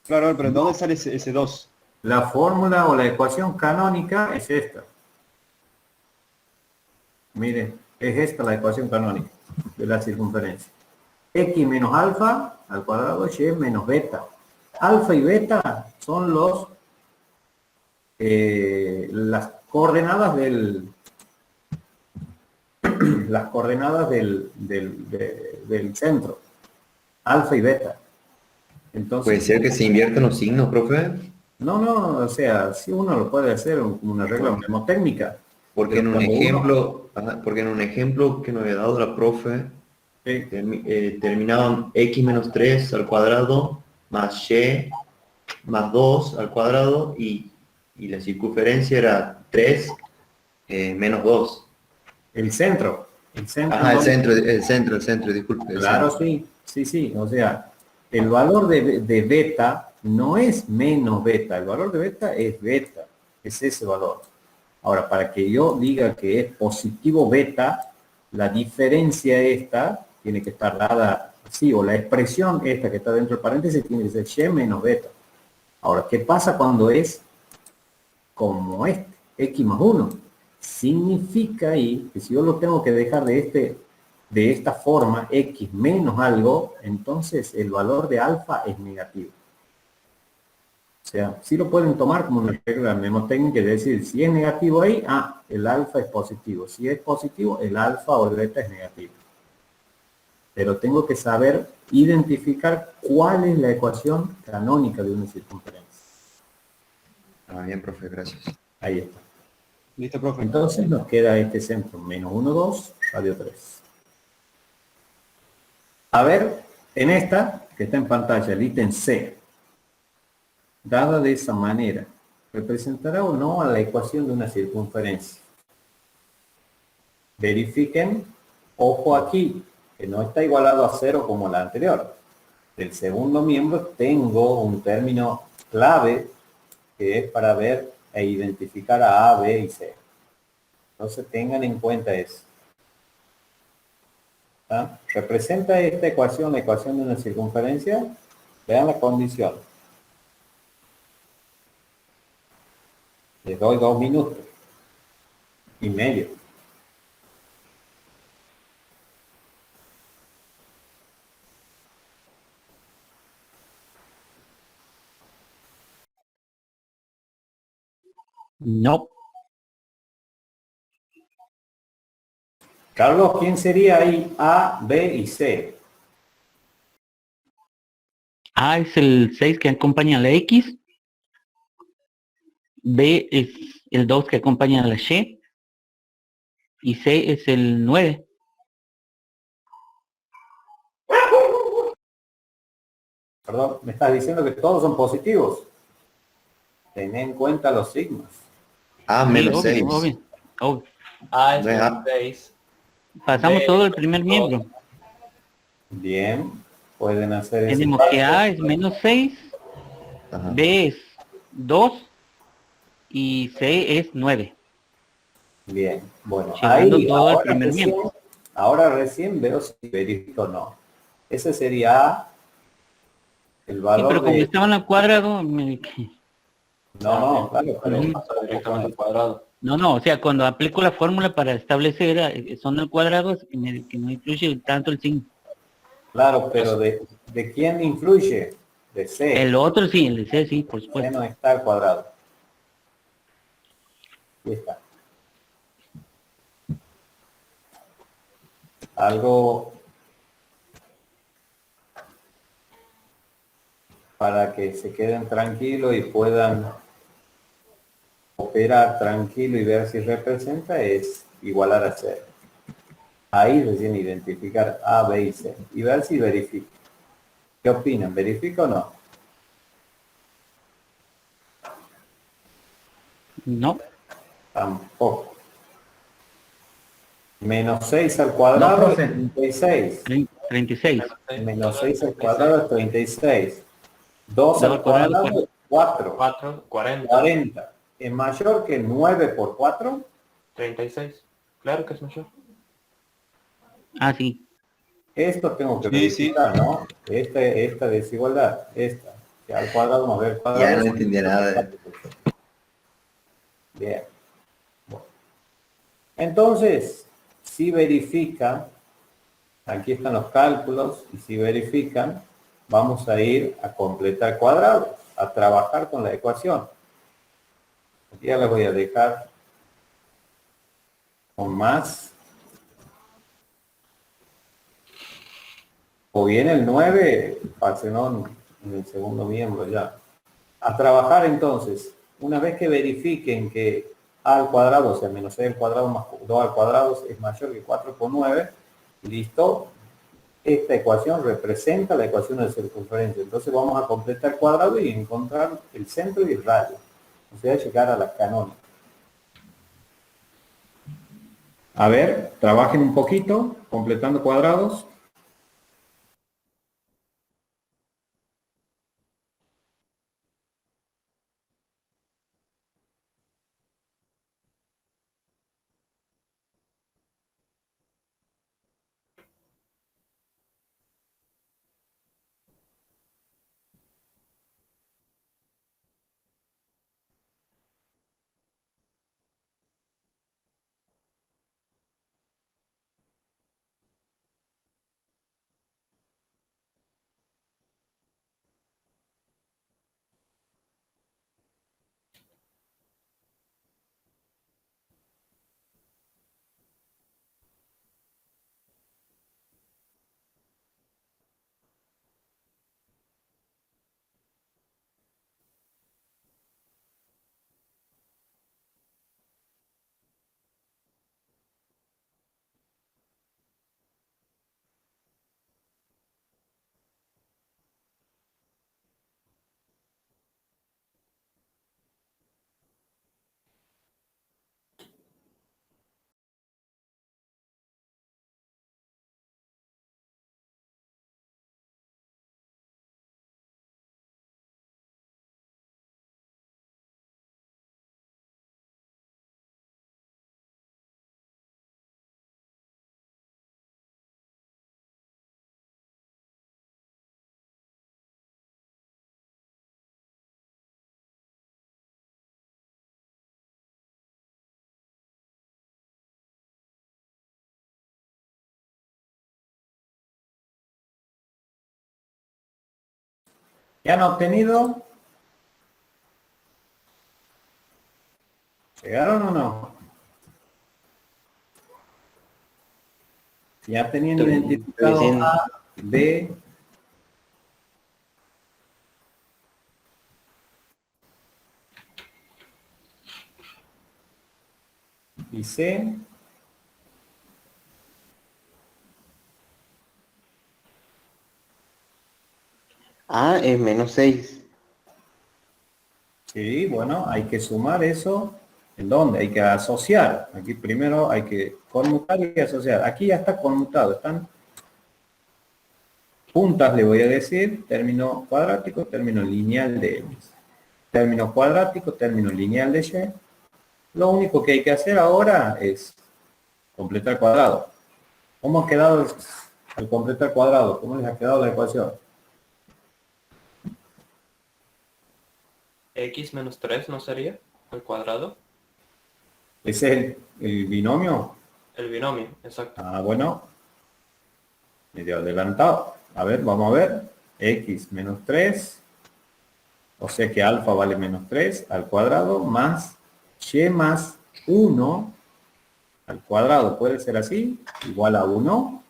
Claro, pero ¿de dónde sale ese 2? La fórmula o la ecuación canónica es esta. Miren, es esta la ecuación canónica. de la circunferencia. X menos alfa al cuadrado, y menos beta. Alfa y beta son las coordenadas del centro. Alfa y beta. Entonces, ¿Puede ser que se inviertan los signos, profe? no, o sea, sí uno lo puede hacer como una regla mnemotécnica. Porque en Pero un cuando ejemplo, porque en un ejemplo que nos había dado la profe, Sí. terminaban x menos 3 al cuadrado más y más 2 al cuadrado y la circunferencia era 3 menos 2. El centro. El centro. Ajá, no- el centro, disculpe. El Claro, centro. sí. O sea, el valor de beta no es menos beta. El valor de beta es beta. Es ese valor. Ahora, para que yo diga que es positivo beta, la diferencia esta tiene que estar dada así, o la expresión esta que está dentro del paréntesis tiene que ser y menos beta. Ahora, ¿qué pasa cuando es como este? X más 1. Significa ahí que si yo lo tengo que dejar de esta forma, X menos algo, entonces el valor de alfa es negativo. O sea, sí lo pueden tomar como una regla mnemotécnica, es decir, si es negativo ahí, el alfa es positivo. Si es positivo, el alfa o el beta es negativo. Pero tengo que saber identificar cuál es la ecuación canónica de una circunferencia. Ah, bien, profe, gracias. Ahí está. Listo, profe. Entonces nos queda este centro, menos 1, 2, radio 3. A ver, en esta, que está en pantalla, el ítem C, dada de esa manera, ¿representará o no a la ecuación de una circunferencia? Verifiquen, ojo aquí, que no está igualado a 0 como la anterior. Del segundo miembro tengo un término clave que es para ver e identificar a B y C. Entonces tengan en cuenta eso. ¿Ah? ¿Representa esta ecuación la ecuación de una circunferencia? Vean la condición. Les doy 2 minutos y medio. No. Carlos, ¿quién sería ahí A, B y C? A es el 6 que acompaña a la X. B es el 2 que acompaña a la Y. Y C es el 9. Perdón, me estás diciendo que todos son positivos. Ten en cuenta los signos. A Sí, menos obvio, 6. obvio. A es No es menos A. 6. Pasamos B todo el es primer dos. miembro. Bien, pueden hacer ese Tenemos que A es menos 6, Ajá. B es 2 y C es 9. Bien, bueno, Llevando ahí todo el primer miembro. ahora recién veo si verifico o no. Ese sería el Sí, valor pero como de... estaban al cuadrado, No, claro, pero... Ujú. Pasa directamente al cuadrado. No, o sea, cuando aplico la fórmula para establecer son al cuadrado, que no incluye tanto el signo. Claro, pero ¿de quién influye? De C. El otro sí, el de C, sí, por C supuesto. no está al cuadrado. Ahí está. Algo para que se queden tranquilos y puedan operar tranquilo y ver si representa es igualar a 0. Ahí recién identificar A, B y C y ver si verifica. ¿Qué opinan? ¿Verifica o no? No, Tampoco. Menos 6 al No, cuadrado es profe. 36. 36. Menos 6 al cuadrado es 36. 2 2 al al cuadrado, cuadrado es 4. 4, 40, 40. ¿Es mayor que 9 por 4? 36. Claro que es mayor. Ah, sí. Esto tengo que Sí, sí. verificar, ¿no? Esta desigualdad, esta. Que al cuadrado más b al cuadrado. Ya no entendía nada. Bien. Bueno. Entonces, si verifica, aquí están los cálculos y si verifican, vamos a ir a completar cuadrados, a trabajar con la ecuación. Aquí ya les voy a dejar con más. O bien el 9, Parcenón en el segundo miembro ya. A trabajar entonces, una vez que verifiquen que a al cuadrado, o sea, menos c al cuadrado más 2 al cuadrado es mayor que 4 por 9, listo, esta ecuación representa la ecuación de circunferencia. Entonces vamos a completar cuadrado y encontrar el centro y el radio. O sea, llegar a la canónica. A ver, trabajen un poquito, completando cuadrados. ¿Ya han obtenido? ¿Llegaron o no? Ya teniendo identificado diciendo. A, B, y C, A es menos 6. sí, bueno, hay que sumar eso. ¿En dónde? Hay que asociar. Aquí primero hay que conmutar y asociar. Aquí ya está conmutado. Están puntas, le voy a decir, término cuadrático, término lineal de X. Término cuadrático, término lineal de Y. Lo único que hay que hacer ahora es completar cuadrado. ¿Cómo ha quedado al completar cuadrado? ¿Cómo les ha quedado la ecuación? X menos 3 ¿no sería? Al cuadrado. ¿Ese es el binomio? El binomio, exacto. Ah, bueno. Medio adelantado. A ver, vamos a ver. X menos 3. O sea que alfa vale menos 3 al cuadrado más y más 1 al cuadrado. Puede ser así. Igual a 1.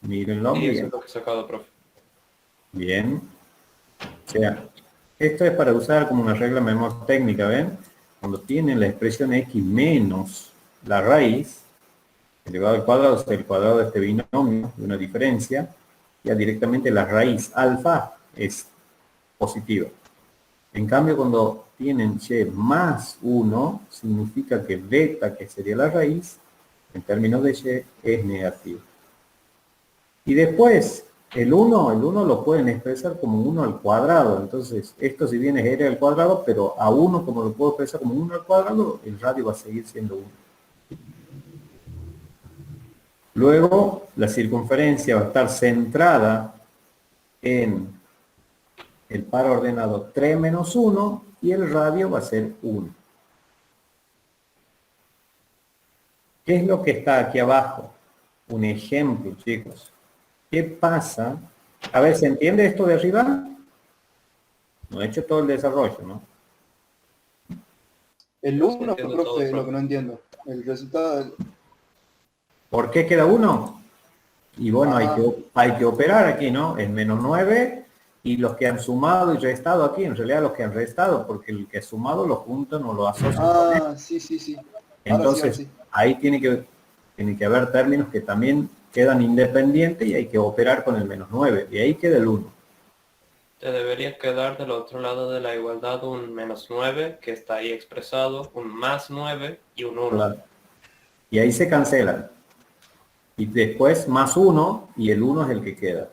Mírenlo Y eso bien. es lo que he sacado, profe. Bien. O sea, esto es para usar como una regla técnica, ¿ven? Cuando tienen la expresión x menos la raíz, elevado al cuadrado, o sea, el cuadrado de este binomio, de una diferencia, ya directamente la raíz alfa es positiva. En cambio, cuando tienen y más 1, significa que beta, que sería la raíz, en términos de y, es negativo. Y después, el 1 lo pueden expresar como 1 al cuadrado. Entonces, esto si bien es r al cuadrado, pero a 1 como lo puedo expresar como 1 al cuadrado, el radio va a seguir siendo 1. Luego, la circunferencia va a estar centrada en el par ordenado 3 menos 1 y el radio va a ser 1. ¿Qué es lo que está aquí abajo? Un ejemplo, chicos. ¿Qué pasa? A ver, ¿se entiende esto de arriba? No he hecho todo el desarrollo, ¿no? El Sí, 1, entiendo profe, todo, es lo profe. que no entiendo. El resultado... ¿Por qué queda 1? Y bueno, Ajá. hay que operar aquí, ¿no? El -9 y los que han sumado y restado aquí, en realidad los que han restado, porque el que ha sumado lo juntan o lo asocian con él. Ah, sí, sí, sí. Ahora Entonces, sí. ahí tiene que haber términos que también quedan independientes y hay que operar con el -9. Y ahí queda el 1. Te debería quedar del otro lado de la igualdad un -9 que está ahí expresado, un +9 y un 1. Claro. Y ahí se cancelan. Y después +1 y el 1 es el que queda.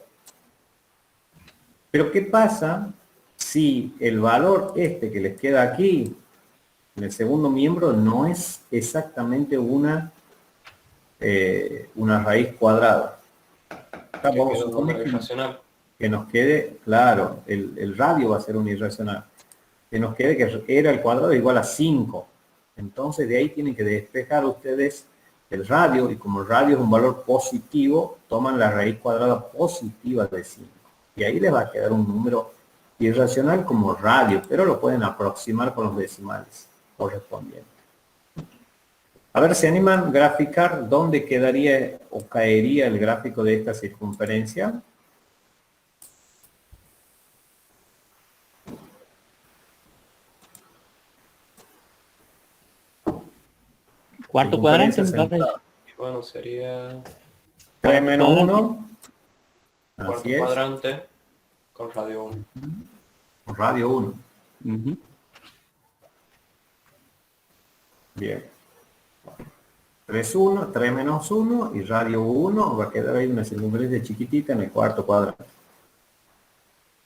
Pero ¿qué pasa si el valor este que les queda aquí, en el segundo miembro, no es exactamente una raíz cuadrada? Que Vamos a queda un suponer número irracional. que nos quede, claro, el radio va a ser un irracional. Que nos quede que era el cuadrado igual a 5. Entonces de ahí tienen que despejar ustedes el radio, y como el radio es un valor positivo, toman la raíz cuadrada positiva de 5. Y ahí les va a quedar un número irracional como radio, pero lo pueden aproximar con los decimales correspondientes. A ver, ¿se animan a graficar dónde quedaría o caería el gráfico de esta circunferencia? Cuarto cuadrante, Circunferencia entonces. centrada. Y bueno, sería 3 menos cuadrante. 1. cuarto Así es. cuadrante con radio 1. Radio 1. Ujú. Bien. 3 menos 1 y radio 1 va a quedar ahí una circunferencia chiquitita en el cuarto cuadrante.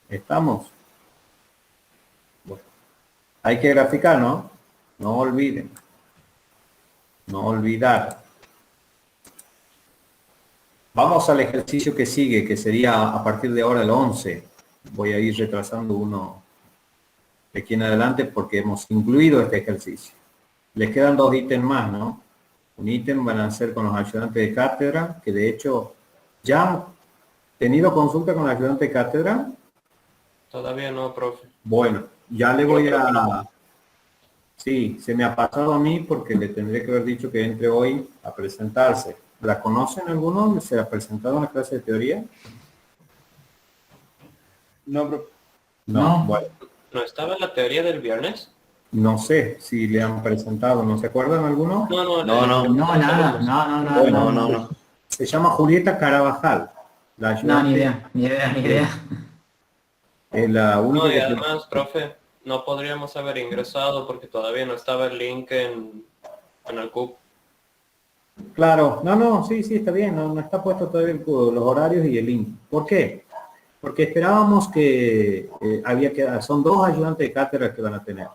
¿Estamos? Bueno. Hay que graficar, ¿no? No olviden. No olvidar. Vamos al ejercicio que sigue, que sería a partir de ahora el 11. Voy a ir retrasando uno de aquí en adelante porque hemos incluido este ejercicio. Les quedan 2 ítems más, ¿no? Un ítem van a ser con los ayudantes de cátedra, que de hecho ya han tenido consulta con el ayudante de cátedra. Todavía no, profe. Bueno, ya le voy Creo que a... no. Sí, se me ha pasado a mí porque le tendría que haber dicho que entre hoy a presentarse. ¿La conocen alguno? ¿Se ha presentado en la clase de teoría? No, profe. No. Bueno, ¿No estaba en la teoría del viernes? no sé si le han presentado, ¿no se acuerdan alguno? No, No, no. No, nada, no, Bueno, No. se llama Julieta Carabajal. La no, ayudante ni idea. es la única No, y que... además, profe, no podríamos haber ingresado porque todavía no estaba el link en el CUP. Claro, no, sí, está bien, no está puesto todavía los horarios y el link. ¿Por qué? Porque esperábamos que son 2 ayudantes de cátedra que van a tener.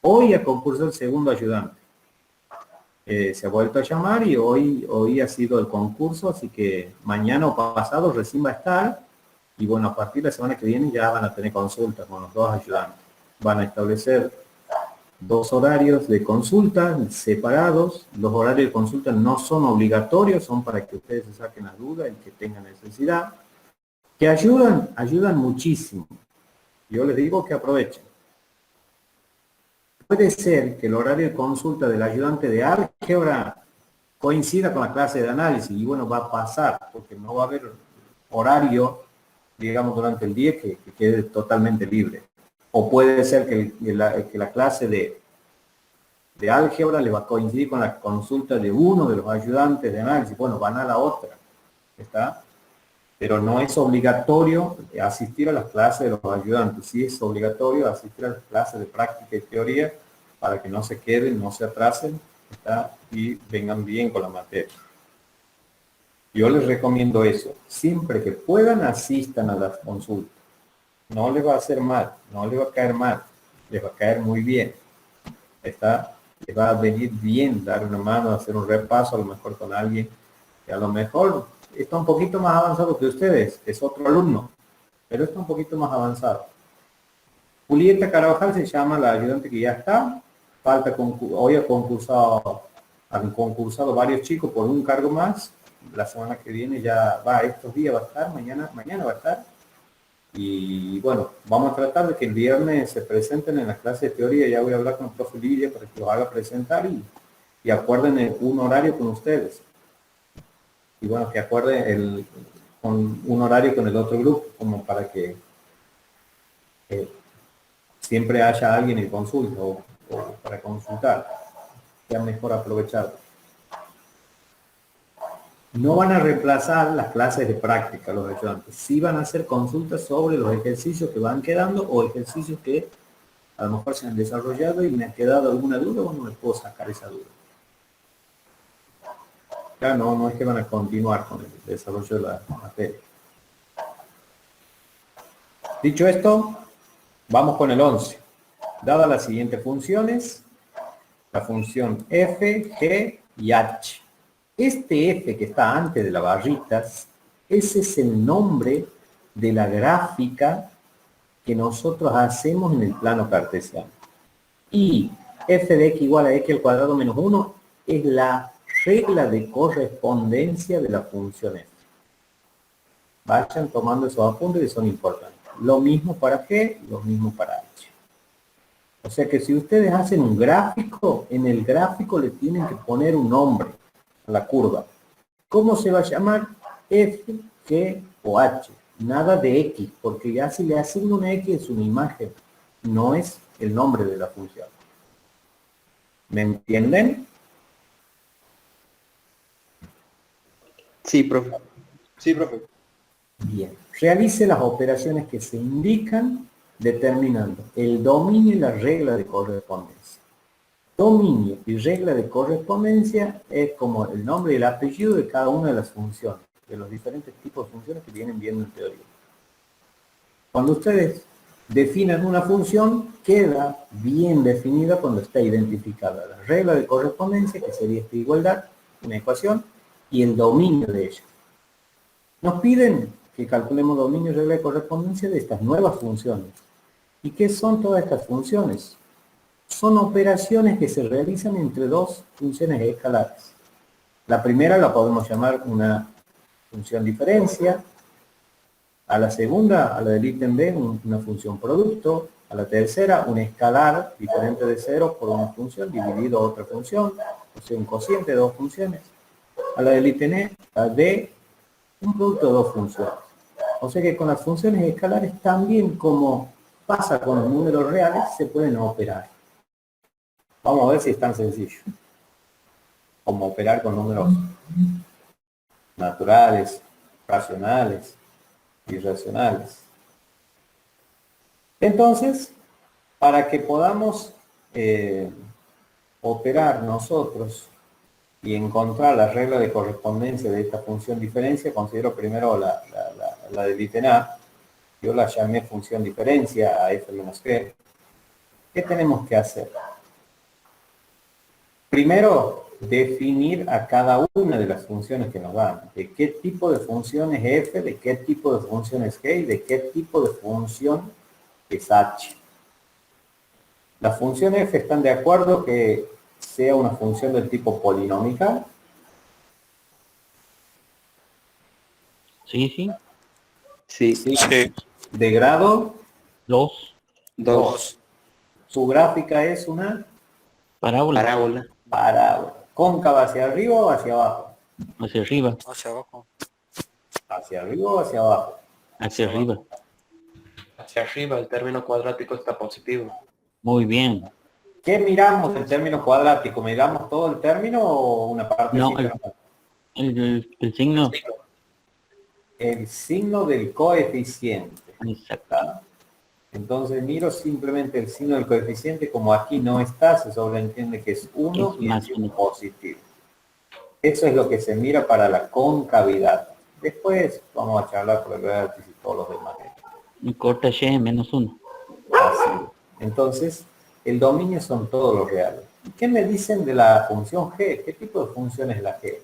Hoy ha concursado el segundo ayudante. Se ha vuelto a llamar y hoy ha sido el concurso, así que mañana o pasado recién va a estar. Y bueno, a partir de la semana que viene ya van a tener consultas con los 2 ayudantes. Van a establecer 2 horarios de consulta separados. Los horarios de consulta no son obligatorios, son para que ustedes se saquen las dudas y que tengan necesidad. Que ayudan muchísimo. Yo les digo que aprovechen. Puede ser que el horario de consulta del ayudante de álgebra coincida con la clase de análisis y bueno, va a pasar porque no va a haber horario, digamos, durante el día que quede totalmente libre. O puede ser que la clase de álgebra le va a coincidir con la consulta de uno de los ayudantes de análisis. Bueno, van a la otra, ¿está? Pero no es obligatorio asistir a las clases de los ayudantes. Sí es obligatorio asistir a las clases de práctica y teoría para que no se queden, no se atrasen, ¿está? Y vengan bien con la materia. Yo les recomiendo eso. Siempre que puedan, asistan a las consultas. No les va a hacer mal, no les va a caer mal, les va a caer muy bien. ¿Está? Les va a venir bien dar una mano, hacer un repaso, a lo mejor con alguien que a lo mejor está un poquito más avanzado que ustedes, es otro alumno, pero está un poquito más avanzado. Julieta Carabajal se llama la ayudante que ya está, hoy ha concursado Han concursado varios chicos por un cargo más. La semana que viene ya va, estos días va a estar, mañana va a estar. Y bueno, vamos a tratar de que el viernes se presenten en las clases de teoría. Ya voy a hablar con el profe Lidia para que los haga presentar y acuerden un horario con ustedes. Y bueno, que acuerden con un horario con el otro grupo, como para que siempre haya alguien en consulta o para consultar. Sea mejor aprovechado. No van a reemplazar las clases de práctica los ayudantes. Sí van a hacer consultas sobre los ejercicios que van quedando o ejercicios que a lo mejor se han desarrollado y me ha quedado alguna duda o no les puedo sacar esa duda. Ya no es que van a continuar con el desarrollo de la materia. Dicho esto, vamos con el 11. Dadas las siguientes funciones, la función f, g y h. Este f que está antes de las barritas, ese es el nombre de la gráfica que nosotros hacemos en el plano cartesiano. Y f de x igual a x al cuadrado menos 1 es la regla de correspondencia de la función f. Vayan tomando esos apuntes que son importantes. Lo mismo para g, lo mismo para h. O sea que si ustedes hacen un gráfico, en el gráfico le tienen que poner un nombre a la curva. ¿Cómo se va a llamar? F, G o H. Nada de X, porque ya si le asigno una X es una imagen, no es el nombre de la función. ¿Me entienden? Sí, profe. Sí, profe. Bien. Realice las operaciones que se indican determinando el dominio y la regla de correspondencia. Dominio y regla de correspondencia es como el nombre y el apellido de cada una de las funciones, de los diferentes tipos de funciones que vienen viendo en teoría. Cuando ustedes definan una función, queda bien definida cuando está identificada la regla de correspondencia, que sería esta igualdad, una ecuación, y el dominio de ella. Nos piden que calculemos dominio y regla de correspondencia de estas nuevas funciones. ¿Y qué son todas estas funciones? Son operaciones que se realizan entre dos funciones escalares. La primera la podemos llamar una función diferencia, a la segunda, a la del ítem B, una función producto, a la tercera, un escalar diferente de cero por una función dividido a otra función, o sea, un cociente de dos funciones. A la del ítem E, a D, un producto de dos funciones. O sea que con las funciones escalares también, como pasa con los números reales, se pueden operar. Vamos a ver si es tan sencillo como operar con números naturales, racionales, irracionales. Entonces, para que podamos operar nosotros y encontrar la regla de correspondencia de esta función diferencia, considero primero la del ítem A. Yo la llamé función diferencia a f menos g. ¿Qué tenemos que hacer? Primero, definir a cada una de las funciones que nos dan. De qué tipo de función es f, de qué tipo de función es g y de qué tipo de función es h. Las funciones f están de acuerdo que sea una función del tipo polinómica. Sí. Sí. De grado 2. 2. Su gráfica es una Parábola. parábola. ¿Cóncava hacia arriba o hacia abajo? Hacia arriba. Hacia abajo. ¿Hacia arriba o hacia abajo? Hacia arriba. Hacia arriba, el término cuadrático está positivo. Muy bien. ¿Qué miramos del término cuadrático? ¿Miramos todo el término o una parte? No, el signo. El signo del coeficiente. Exacto. Entonces miro simplemente el signo del coeficiente, como aquí no está, se sobreentiende que es 1 Es y más es uno. positivo. Eso es lo que se mira para la concavidad. Después vamos a charlar por el vértice y todos los demás. Y corta y menos 1. Así. Entonces, el dominio son todos los reales. ¿Y qué me dicen de la función g? ¿Qué tipo de función es la g?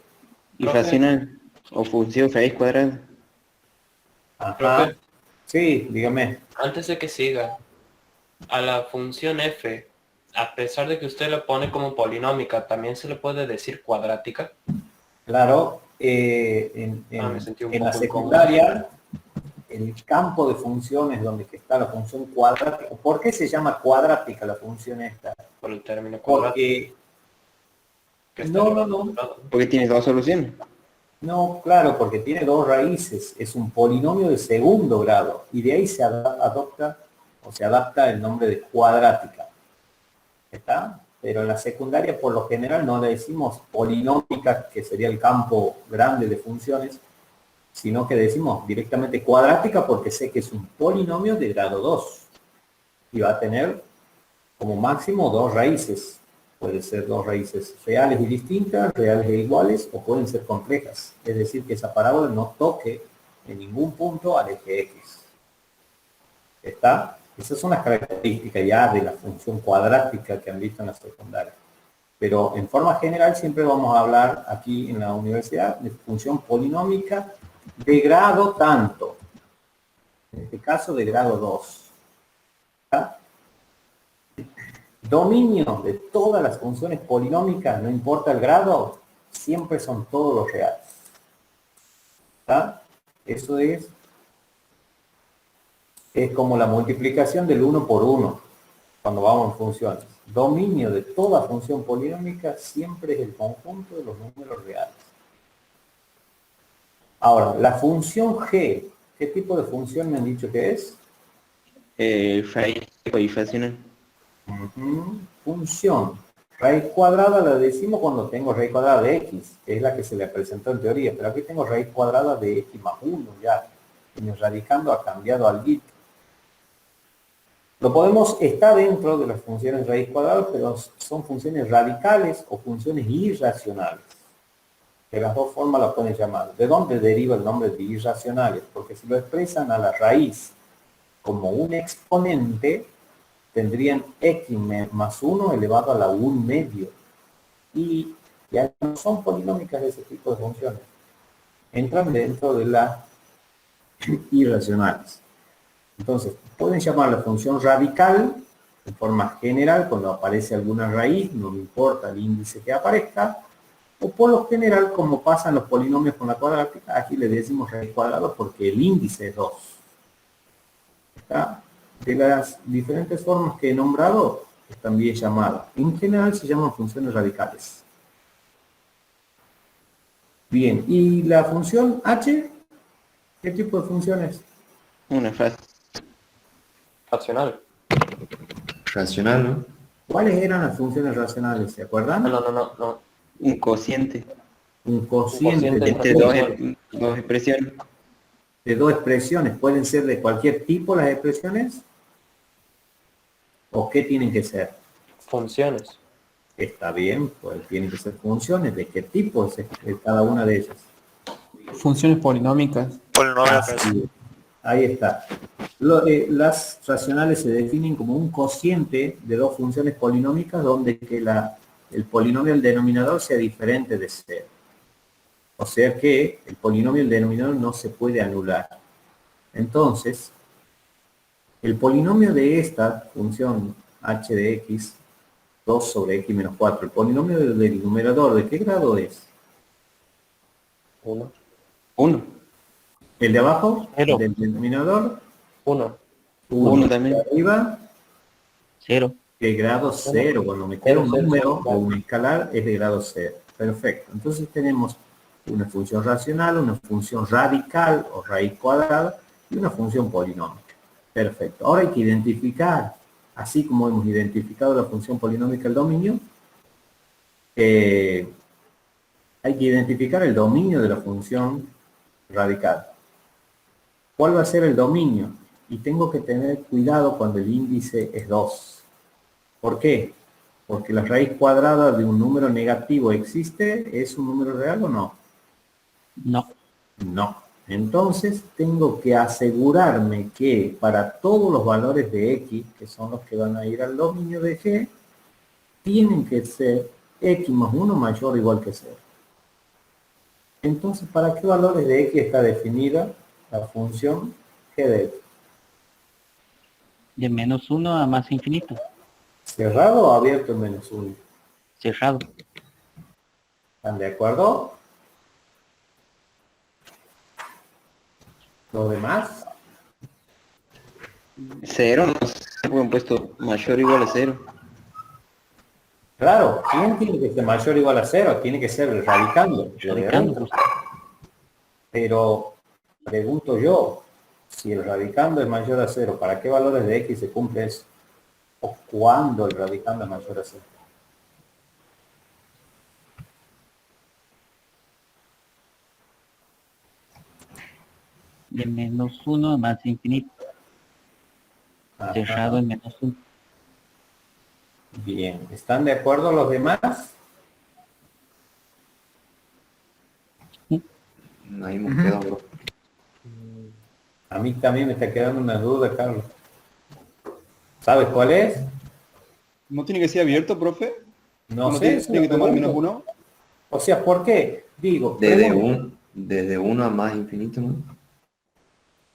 Irracional o función raíz cuadrada. Ajá. Profe. Sí, dígame. Antes de que siga, a la función f A pesar de que usted le pone como polinómica, también se le puede decir cuadrática. Claro, Me sentí un en la poco incómodo. secundaria, el campo de funciones donde que está la función cuadrática. ¿Por qué se llama cuadrática la función esta? Por el término cuadrático. Porque Que está no, al no, otro no. lado. Porque tienes dos soluciones. No, claro, porque tiene dos raíces, es un polinomio de segundo grado y de ahí se adopta o se adapta el nombre de cuadrática. ¿Está? Pero en la secundaria por lo general no le decimos polinómica, que sería el campo grande de funciones, sino que decimos directamente cuadrática porque sé que es un polinomio de grado 2 y va a tener como máximo dos raíces. Puede ser dos raíces reales y distintas, reales e iguales, o pueden ser complejas. Es decir, que esa parábola no toque en ningún punto al eje X. ¿Está? Esas son las características ya de la función cuadrática que han visto en la secundaria. Pero en forma general siempre vamos a hablar aquí en la universidad de función polinómica de grado tanto. En este caso de grado 2. ¿Está? Dominio de todas las funciones polinómicas, no importa el grado, siempre son todos los reales. ¿Está? Eso es como la multiplicación del 1 por 1 cuando vamos en funciones. Dominio de toda función polinómica siempre es el conjunto de los números reales. Ahora, la función g, ¿qué tipo de función me han dicho que es? Raíz codificacional. Función. Raíz cuadrada la decimos cuando tengo raíz cuadrada de x, que es la que se le presentó en teoría, pero aquí tengo raíz cuadrada de x más 1 ya. Y mi radicando ha cambiado al bit. Lo podemos, está dentro de las funciones raíz cuadrada, pero son funciones radicales o funciones irracionales. De las dos formas la pueden llamar. ¿De dónde deriva el nombre de irracionales? Porque si lo expresan a la raíz como un exponente, tendrían x más 1 elevado a la 1 medio. Y ya no son polinómicas de ese tipo de funciones. Entran dentro de las irracionales. Entonces, pueden llamar la función radical de forma general cuando aparece alguna raíz, no me importa el índice que aparezca, o por lo general, como pasan los polinomios con la cuadrática, aquí le decimos raíz cuadrada porque el índice es 2. ¿Está? De las diferentes formas que he nombrado, están bien llamadas. En general se llaman funciones radicales. Bien, ¿y la función h? ¿Qué tipo de función es? Una frase. Racional. Racional, ¿no? ¿Cuáles eran las funciones racionales? ¿Se acuerdan? No. Un cociente. Un cociente Entre Dos expresiones. de dos expresiones. ¿Pueden ser de cualquier tipo las expresiones? ¿O qué tienen que ser? Funciones. Está bien, pues tienen que ser funciones. ¿De qué tipo es cada una de ellas? Funciones polinómicas. Así es. Ahí está. Las racionales se definen como un cociente de dos funciones polinómicas donde que el polinomio del denominador sea diferente de cero. O sea que el polinomio del denominador no se puede anular. Entonces, el polinomio de esta función h de x, 2 sobre x menos 4, el polinomio del numerador, ¿de qué grado es? 1. ¿El de abajo? Cero. ¿Del denominador? 1. Uno también. ¿De arriba? 0. De grado 0. Cuando me queda un Cero, número cero. o un escalar es de grado 0. Perfecto. Entonces tenemos una función racional, una función radical o raíz cuadrada y una función polinómica. Perfecto. Ahora hay que identificar, así como hemos identificado la función polinómica del dominio, hay que identificar el dominio de la función radical. ¿Cuál va a ser el dominio? Y tengo que tener cuidado cuando el índice es 2. ¿Por qué? Porque la raíz cuadrada de un número negativo existe, ¿es un número real o no? No. No. Entonces tengo que asegurarme que para todos los valores de x, que son los que van a ir al dominio de g, tienen que ser x más 1 mayor o igual que 0. Entonces, ¿para qué valores de x está definida la función g de x? De menos 1 a más infinito. ¿Cerrado o abierto en menos 1? Cerrado. ¿Están de acuerdo? ¿Los demás? 0, no sé, porque han puesto mayor o igual a 0. Claro, ¿quién tiene que ser mayor o igual a 0? Tiene que ser el radicando. Lo de Radicando. arriba. Pero pregunto yo, si el radicando es mayor a 0, ¿para qué valores de x se cumple eso? ¿O cuándo el radicando es mayor a 0? De menos 1 a más infinito. Ajá. Cerrado en menos 1. Bien, ¿están de acuerdo los demás? Ahí hemos quedado, bro. A mí también me está quedando una duda, Carlos. ¿Sabes cuál es? ¿No tiene que ser abierto, profe? No ¿No sé. tiene, es tiene una que tomar pregunta. -1? O sea, ¿por qué? Digo, Desde 1 a más infinito, ¿no?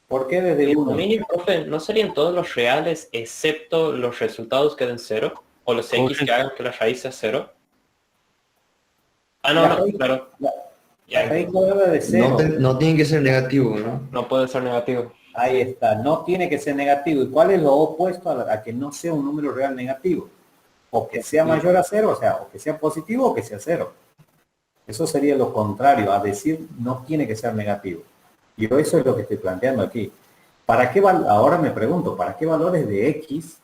¿por qué desde El 1? dominio, profe, ¿no serían todos los reales excepto los resultados que den 0? ¿O los x que hagan que la raíz sea 0? Ah, no, no, claro. La Ya, raíz cuadrada de 0. No tiene que ser negativo, ¿no? no puede ser negativo. Ahí está, no tiene que ser negativo. ¿Y cuál es lo opuesto a que no sea un número real negativo? O que sea mayor a 0, o sea, o que sea positivo o que sea 0. Eso sería lo contrario, a decir no tiene que ser negativo. Y eso es lo que estoy planteando aquí. ¿Para qué ahora me pregunto, ¿para qué valores de x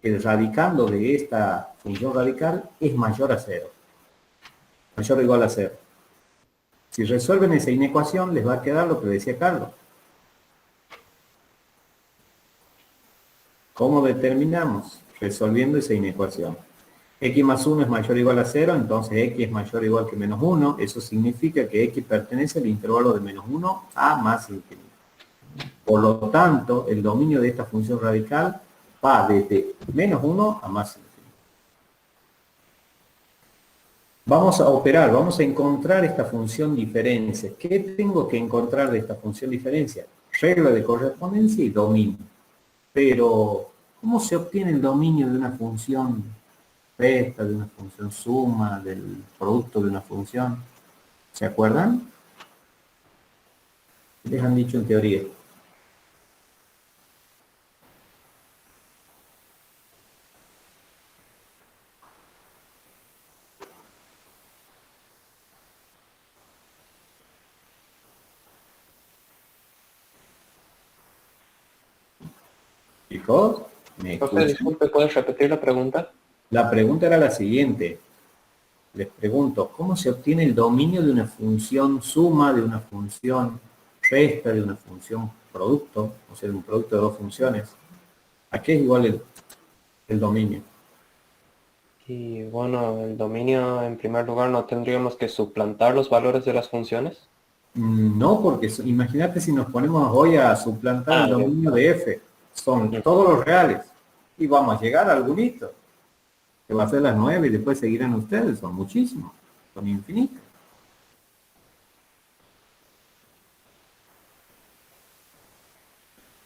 el radicando de esta función radical es mayor a 0? Mayor o igual a 0. Si resuelven esa inecuación, les va a quedar lo que decía Carlos. ¿Cómo determinamos? Resolviendo esa inecuación. X más 1 es mayor o igual a 0, entonces x es mayor o igual que menos 1. Eso significa que x pertenece al intervalo de menos 1 a más infinito. Por lo tanto, el dominio de esta función radical va desde menos 1 a más infinito. Vamos a operar, vamos a encontrar esta función diferencia. ¿Qué tengo que encontrar de esta función diferencia? Regla de correspondencia y dominio. Pero, ¿cómo se obtiene el dominio de una función resta, de una función suma, del producto de una función? ¿Se acuerdan? ¿Qué les han dicho en teoría? Chicos, ¿me Profe, escuchan? disculpe, ¿puedes repetir la pregunta? La pregunta era la siguiente. Les pregunto, ¿cómo se obtiene el dominio de una función suma, de una función resta, de una función producto, o sea, de un producto de dos funciones? ¿A qué es igual el dominio? Y bueno, el dominio, en primer lugar, ¿no tendríamos que suplantar los valores de las funciones? No, porque imagínate si nos ponemos hoy a suplantar el dominio de f. Son todos los reales. Y vamos a llegar a algunito. Que va a ser las 9 y después seguirán ustedes. Son muchísimos. Son infinitos.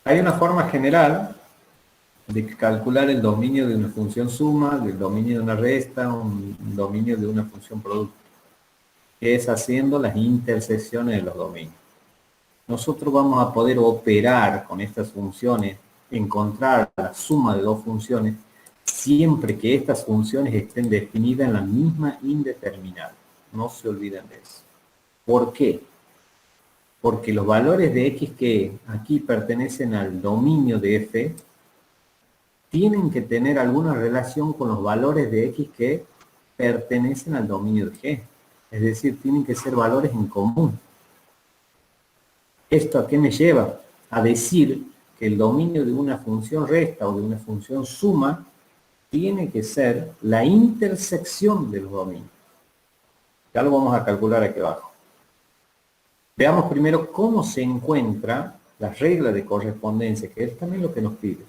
Hay una forma general de calcular el dominio de una función suma, del dominio de una resta, un dominio de una función producto, que es haciendo las intersecciones de los dominios. Nosotros vamos a poder operar con estas funciones, encontrar la suma de dos funciones, siempre que estas funciones estén definidas en la misma indeterminada. No se olviden de eso. ¿Por qué? Porque los valores de x que aquí pertenecen al dominio de f tienen que tener alguna relación con los valores de x que pertenecen al dominio de g. Es decir, tienen que ser valores en común. ¿Esto a qué me lleva? A decir que el dominio de una función resta o de una función suma tiene que ser la intersección de los dominios. Ya lo vamos a calcular aquí abajo. Veamos primero cómo se encuentra la regla de correspondencia, que es también lo que nos pide.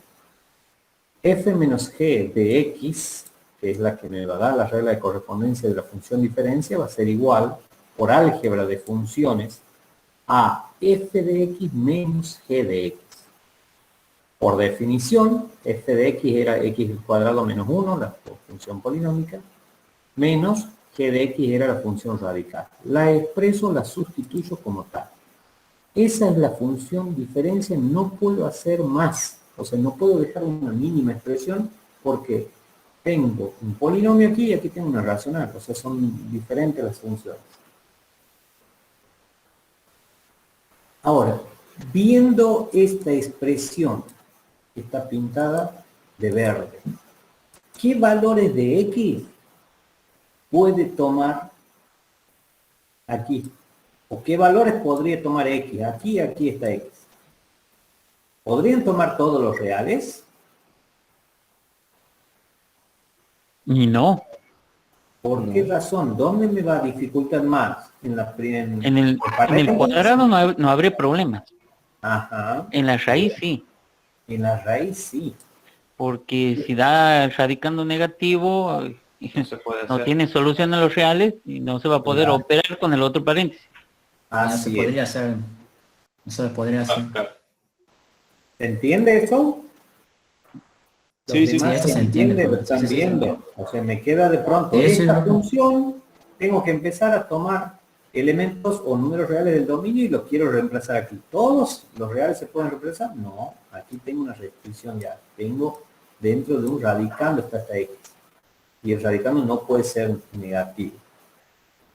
F menos g de x, que es la que me va a dar la regla de correspondencia de la función diferencia, va a ser igual, por álgebra de funciones, a f de x menos g de x. Por definición, f de x era x al cuadrado menos 1, la función polinómica, menos g de x era la función radical. La expreso, la sustituyo como tal. Esa es la función diferencia, no puedo hacer más. O sea, no puedo dejar una mínima expresión porque tengo un polinomio aquí y aquí tengo una racional. O sea, son diferentes las funciones. Ahora, viendo esta expresión que está pintada de verde, ¿qué valores de x puede tomar aquí? ¿O qué valores podría tomar x? Aquí está x. ¿Podrían tomar todos los reales? Y no. ¿Por qué razón? ¿Dónde me va a dificultar más? En el cuadrado no habría problemas. Ajá. En la raíz sí. En la raíz sí. Porque si da radicando negativo, no tiene solución a los reales y no se va a poder operar con el otro paréntesis. No se podría hacer. No se podría hacer. ¿Se entiende eso? Sí, sí. Esto se entiende, lo están viendo. O sea, me queda de pronto esta función, tengo que empezar a tomar elementos o números reales del dominio y los quiero reemplazar aquí. ¿Todos los reales se pueden reemplazar? No, aquí tengo una restricción ya. Tengo dentro de un radicando está esta x. Y el radicando no puede ser negativo.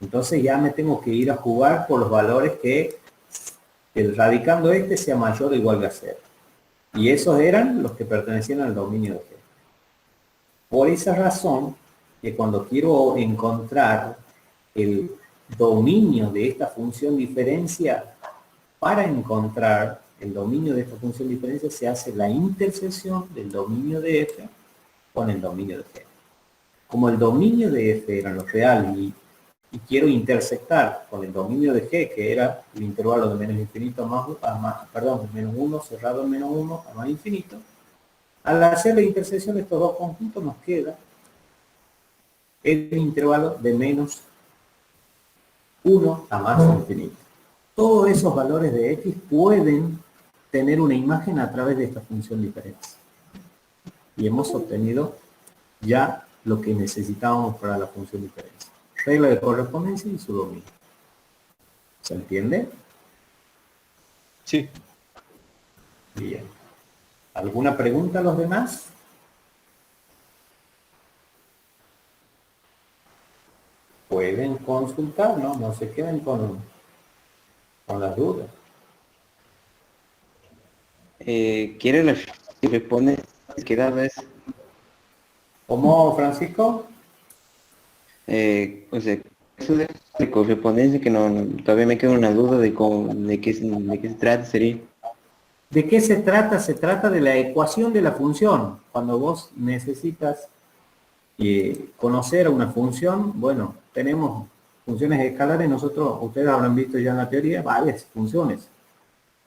Entonces ya me tengo que ir a jugar por los valores que el radicando este sea mayor o igual que a 0. Y esos eran los que pertenecían al dominio de G. Por esa razón, que cuando quiero encontrar el dominio de esta función diferencia, para encontrar el dominio de esta función diferencia se hace la intersección del dominio de F con el dominio de G. Como el dominio de F eran los reales y quiero intersectar con el dominio de G, que era el intervalo de menos infinito de menos 1 cerrado en menos 1 a más infinito, al hacer la intersección de estos dos conjuntos nos queda el intervalo de menos 1 a más infinito. Todos esos valores de x pueden tener una imagen a través de esta función diferencia. Y hemos obtenido ya lo que necesitábamos para la función diferencia. Regla de correspondencia y su dominio. ¿Se entiende? Sí. Bien. ¿Alguna pregunta a los demás? Pueden consultar, ¿no? No se queden con las dudas. ¿Quiere la responde que da vez? ¿Cómo, Francisco? O sea, eso de correspondencia que todavía me queda una duda de qué se trata, sería. ¿De qué se trata? Se trata de la ecuación de la función. Cuando vos necesitas conocer una función, bueno, tenemos funciones escalares, ustedes habrán visto ya en la teoría varias funciones.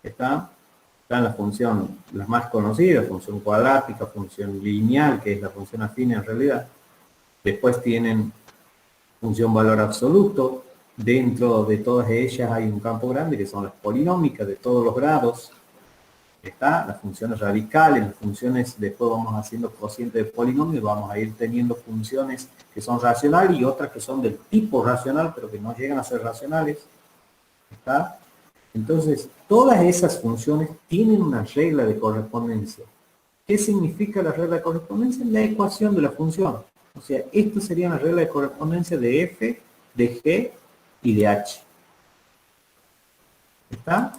Están las funciones, las más conocidas, función cuadrática, función lineal, que es la función afín en realidad. Después tienen función valor absoluto. Dentro de todas ellas hay un campo grande que son las polinómicas de todos los grados. Está las funciones radicales, las funciones, después vamos haciendo cocientes de polinomios, vamos a ir teniendo funciones que son racionales y otras que son del tipo racional, pero que no llegan a ser racionales. ¿Está? Entonces, todas esas funciones tienen una regla de correspondencia. ¿Qué significa la regla de correspondencia? La ecuación de la función. O sea, esto sería una regla de correspondencia de f, de g y de h. ¿Está?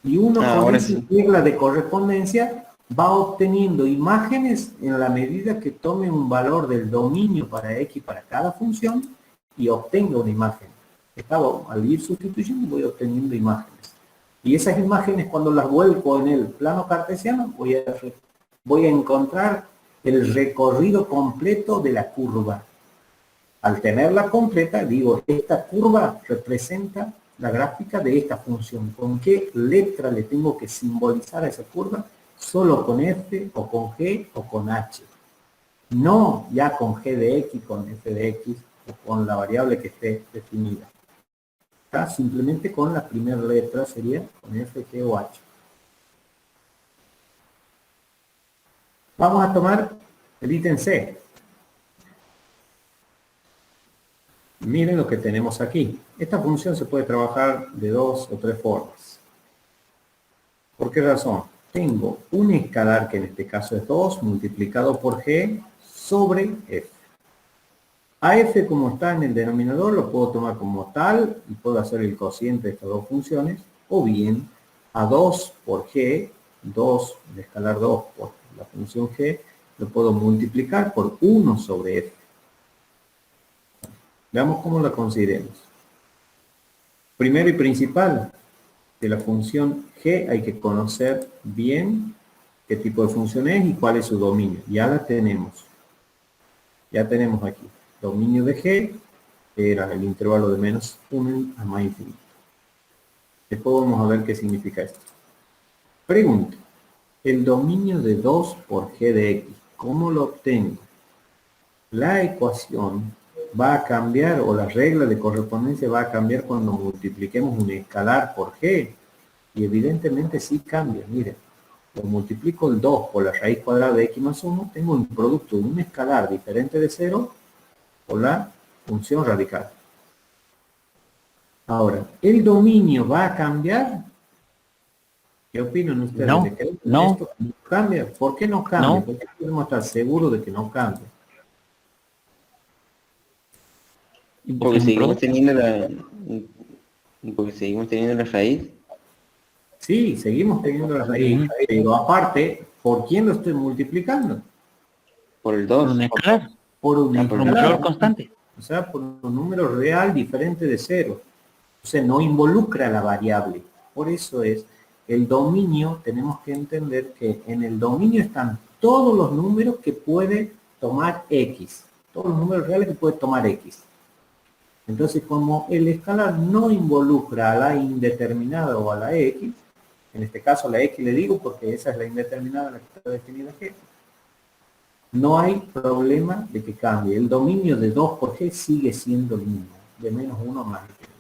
Y uno con esa regla de correspondencia va obteniendo imágenes en la medida que tome un valor del dominio para x para cada función y obtenga una imagen. Al ir sustituyendo voy obteniendo imágenes. Y esas imágenes cuando las vuelco en el plano cartesiano voy a encontrar el recorrido completo de la curva. Al tenerla completa digo, esta curva representa la gráfica de esta función. ¿Con qué letra le tengo que simbolizar a esa curva? Solo con f, o con g, o con h. No ya con g de x, con f de x, o con la variable que esté definida. Simplemente con la primera letra sería con f, g o h. Vamos a tomar el ítem C. Miren lo que tenemos aquí. Esta función se puede trabajar de 2 o 3 formas. ¿Por qué razón? Tengo un escalar que en este caso es 2 multiplicado por g sobre f. A f, como está en el denominador, lo puedo tomar como tal y puedo hacer el cociente de estas dos funciones, o bien a 2 por g, 2, el escalar 2 por la función g, lo puedo multiplicar por 1 sobre f. Veamos cómo la consideremos. Primero y principal, de la función g hay que conocer bien qué tipo de función es y cuál es su dominio. Ya la tenemos. Ya tenemos aquí. Dominio de g era el intervalo de menos 1 a más infinito. Después vamos a ver qué significa esto. Pregunta. El dominio de 2 por g de x, ¿cómo lo obtengo? La ecuación va a cambiar, o la regla de correspondencia va a cambiar cuando multipliquemos un escalar por g. Y evidentemente sí cambia. Miren, lo multiplico el 2 por la raíz cuadrada de x más 1, tengo un producto de un escalar diferente de 0 por la función radical. Ahora, ¿el dominio va a cambiar? ¿Qué opinan ustedes? No, ¿De que no. esto cambia? ¿Por qué no cambia? No. ¿Por qué podemos estar seguros de que no cambia? Porque seguimos teniendo la raíz. Sí, seguimos teniendo la raíz, pero aparte, ¿por quién lo estoy multiplicando? Por el 2. Por un escalar. Por un Por un escalar. valor constante. O sea, por un número real diferente de 0. O sea, no involucra la variable. Por eso es, el dominio, tenemos que entender que en el dominio están todos los números que puede tomar x. Todos los números reales que puede tomar x. Entonces, como el escalar no involucra a la indeterminada o a la x, en este caso la x le digo porque esa es la indeterminada en la que está definida g, no hay problema de que cambie. El dominio de 2 por g sigue siendo el mismo, de menos 1 a más infinito.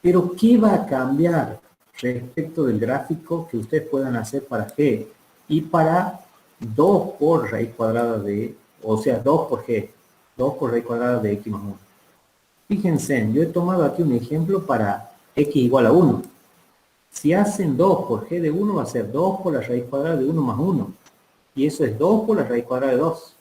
Pero, ¿qué va a cambiar respecto del gráfico que ustedes puedan hacer para g y para 2 por raíz cuadrada de, o sea, 2 por g, 2 por raíz cuadrada de x más 1? Fíjense, yo he tomado aquí un ejemplo para x igual a 1. Si hacen 2 por g de 1 va a ser 2 por la raíz cuadrada de 1 más 1. Y eso es 2 por la raíz cuadrada de 2.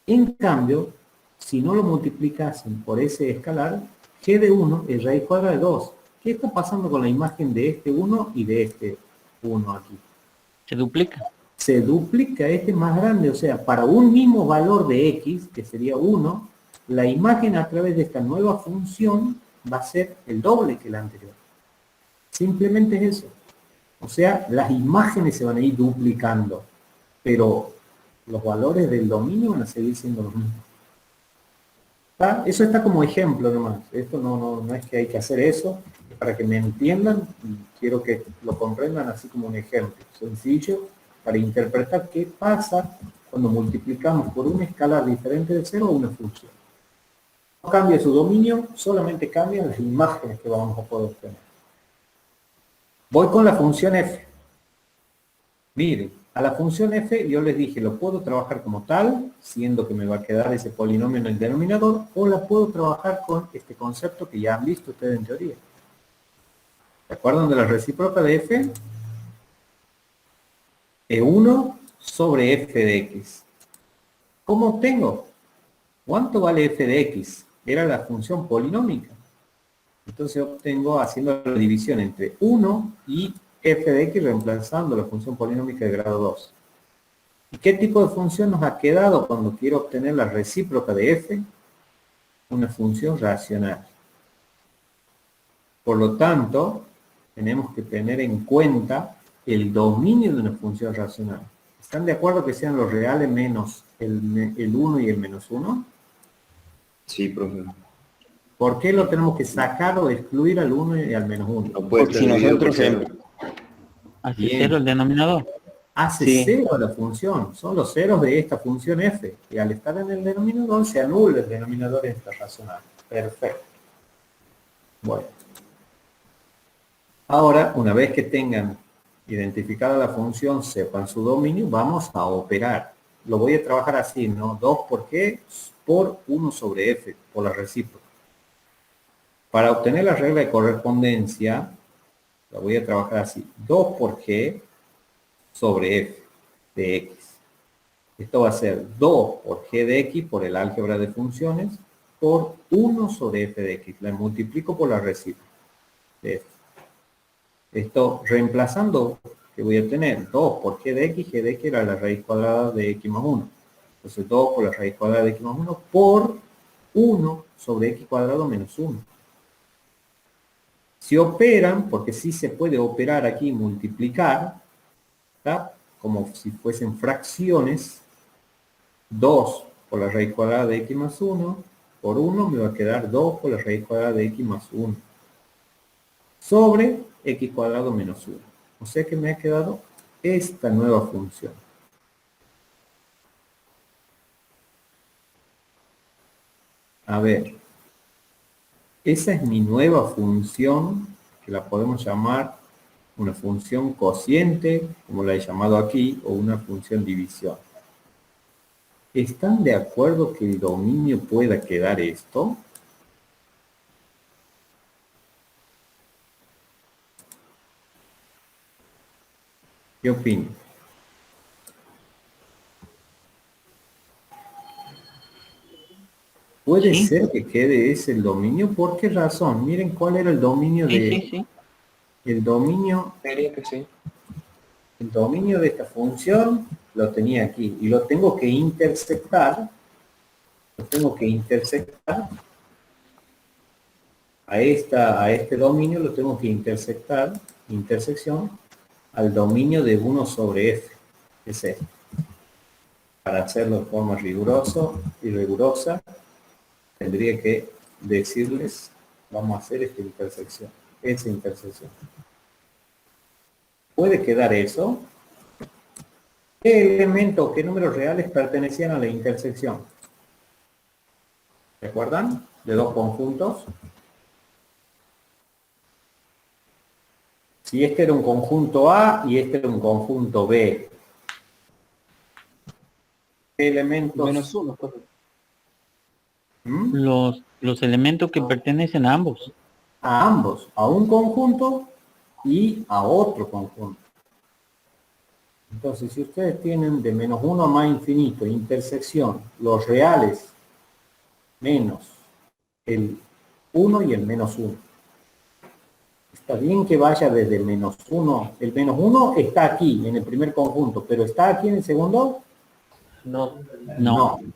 En cambio, si no lo multiplicasen por ese escalar, g de 1 es raíz cuadrada de 2. ¿Qué está pasando con la imagen de este 1 y de este 1 aquí? Se duplica. Se duplica, este es más grande. O sea, para un mismo valor de x, que sería 1, la imagen a través de esta nueva función va a ser el doble que la anterior. Simplemente es eso. O sea, las imágenes se van a ir duplicando, pero los valores del dominio van a seguir siendo los mismos. ¿Está? Eso está como ejemplo nomás. Esto no es que hay que hacer eso. Para que me entiendan, quiero que lo comprendan así como un ejemplo sencillo para interpretar qué pasa cuando multiplicamos por un escalar diferente de 0 a una función. No cambia su dominio, solamente cambian las imágenes que vamos a poder obtener. Voy con la función f. Miren, a la función f yo les dije, lo puedo trabajar como tal, siendo que me va a quedar ese polinomio en el denominador, o la puedo trabajar con este concepto que ya han visto ustedes en teoría. ¿Se acuerdan de la recíproca de f? E1 sobre f de x. ¿Cómo obtengo? ¿Cuánto vale f de x? Era la función polinómica. Entonces obtengo haciendo la división entre 1 y f de x reemplazando la función polinómica de grado 2. ¿Y qué tipo de función nos ha quedado cuando quiero obtener la recíproca de f? Una función racional. Por lo tanto, tenemos que tener en cuenta el dominio de una función racional. ¿Están de acuerdo que sean los reales menos el 1 y el menos 1? Sí, profe. ¿Por qué lo tenemos que sacar o excluir al 1 y al menos 1? No puede Porque ser si dividido por nosotros cero. Hace Bien. 0 el denominador. Hace Sí. 0 la función. Son los ceros de esta función f. Y al estar en el denominador se anula el denominador de esta racional. Perfecto. Bueno. Ahora, una vez que tengan Identificada la función, sepan su dominio, vamos a operar. Lo voy a trabajar así, ¿no? 2 por G por 1 sobre F, por la recíproca. Para obtener la regla de correspondencia, la voy a trabajar así. 2 por G sobre F de X. Esto va a ser 2 por G de X por el álgebra de funciones por 1 sobre F de X. La multiplico por la recíproca de F. Esto reemplazando, que voy a tener 2 por G de X era la raíz cuadrada de X más 1. Entonces 2 por la raíz cuadrada de X más 1 por 1 sobre X cuadrado menos 1. Si operan, porque sí se puede operar aquí, multiplicar, ¿está? Como si fuesen fracciones, 2 por la raíz cuadrada de X más 1, por 1 me va a quedar 2 por la raíz cuadrada de X más 1, sobre X cuadrado menos 1. O sea que me ha quedado esta nueva función. A ver, esa es mi nueva función, que la podemos llamar una función cociente, como la he llamado aquí, o una función división. ¿Están de acuerdo que el dominio pueda quedar esto? ¿Qué opinan? ¿Puede ser que quede ese el dominio? ¿Por qué razón? Miren cuál era el dominio de... El dominio... Diría que sí. El dominio de esta función lo tenía aquí. Y lo tengo que intersectar. A este dominio lo tengo que intersectar, intersección, al dominio de 1 sobre F. Es este. Para hacerlo de forma rigurosa, tendría que decirles, vamos a hacer esa intersección. ¿Puede quedar eso? ¿Qué elementos, qué números reales pertenecían a la intersección? ¿Recuerdan? De dos conjuntos. Si este era un conjunto A y este era un conjunto B. ¿Qué elementos? Menos 1. Los elementos que pertenecen a ambos. A ambos, a un conjunto y a otro conjunto. Entonces, si ustedes tienen de menos 1 a más infinito, intersección, los reales menos el 1 y el menos 1. Está bien que vaya desde menos 1. El menos 1 está aquí, en el primer conjunto, pero ¿está aquí en el segundo? No.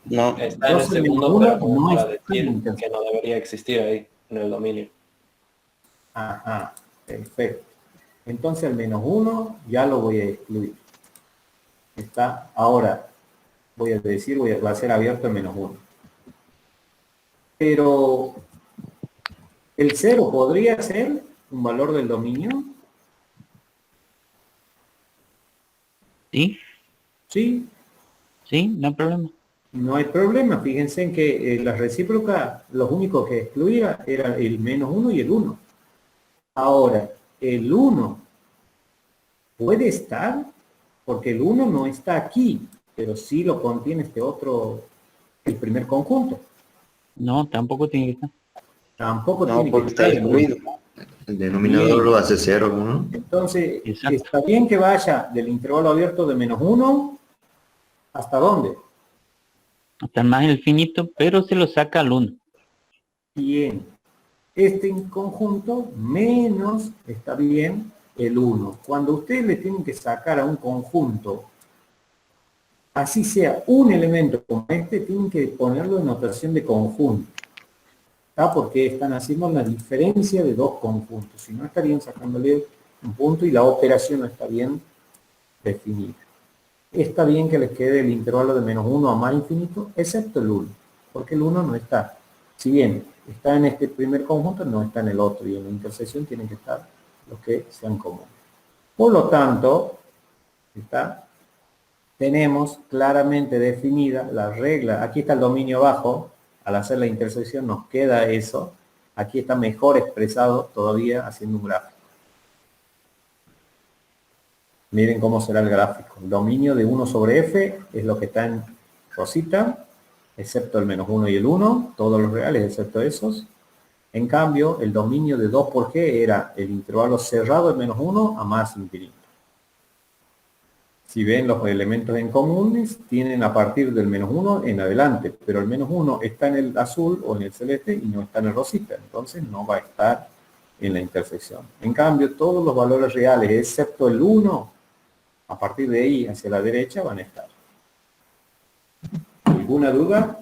Entonces, Está en el segundo, uno pero como no para está en decir que no debería existir ahí, en el dominio. Ajá, perfecto. Entonces el menos 1 ya lo voy a excluir. Está, ahora voy a decir, va a ser abierto el menos 1. Pero el 0 podría ser un valor del dominio. ¿Sí? Sí. Sí, no hay problema. No hay problema. Fíjense en que la recíproca, los únicos que excluía era el menos 1 y el 1. Ahora, el 1 puede estar, porque el 1 no está aquí, pero sí lo contiene este otro, el primer conjunto. No, tampoco tiene que estar. Tampoco No, tiene que porque está estar. excluido. El denominador lo hace 0, ¿no? Entonces, Exacto. está bien que vaya del intervalo abierto de menos 1, ¿hasta dónde? Hasta el más infinito, pero se lo saca al 1. Bien. Este conjunto menos, está bien, el 1. Cuando ustedes le tienen que sacar a un conjunto, así sea un elemento como este, tienen que ponerlo en notación de conjunto. ¿Está? Porque están haciendo la diferencia de dos conjuntos. Si no, estarían sacándole un punto y la operación no está bien definida. Está bien que les quede el intervalo de menos 1 a más infinito, excepto el 1, porque el 1 no está. Si bien está en este primer conjunto, no está en el otro, y en la intersección tienen que estar los que sean comunes. Por lo tanto, tenemos claramente definida la regla. Aquí está el dominio abajo, al hacer la intersección nos queda eso. Aquí está mejor expresado todavía haciendo un gráfico. Miren cómo será el gráfico. El dominio de 1 sobre f es lo que está en rosita, excepto el menos 1 y el 1, todos los reales excepto esos. En cambio, el dominio de 2 por g era el intervalo cerrado de menos 1 a más infinito. Si ven los elementos en comunes, tienen a partir del menos 1 en adelante, pero el menos 1 está en el azul o en el celeste y no está en el rosita, entonces no va a estar en la intersección. En cambio, todos los valores reales, excepto el 1, a partir de ahí hacia la derecha van a estar. ¿Alguna duda?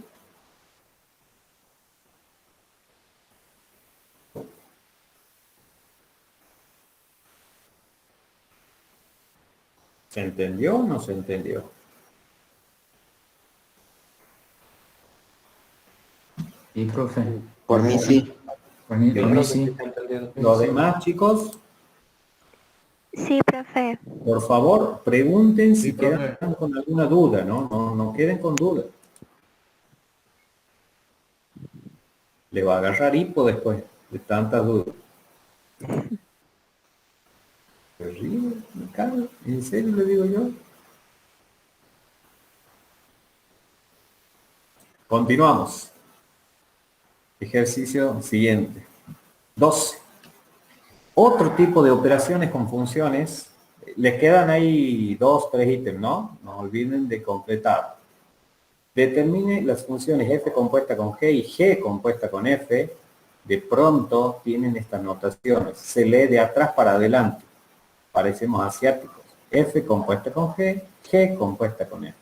¿Se entendió o no se entendió? Sí, profe. Por mí sí. Por mí sí. ¿Los demás, chicos? Sí, profe. Por favor, pregunten si quedan con alguna duda, ¿no? No queden con duda. Le va a agarrar hipo después de tantas dudas. Terrible, me cago. ¿En serio le digo yo? Continuamos. Ejercicio siguiente. 12. Otro tipo de operaciones con funciones. Les quedan ahí 2, 3 ítems, ¿no? No olviden de completar. Determine las funciones f compuesta con g y g compuesta con f. De pronto tienen estas notaciones. Se lee de atrás para adelante. Parecemos asiáticos. F compuesta con G, G compuesta con F.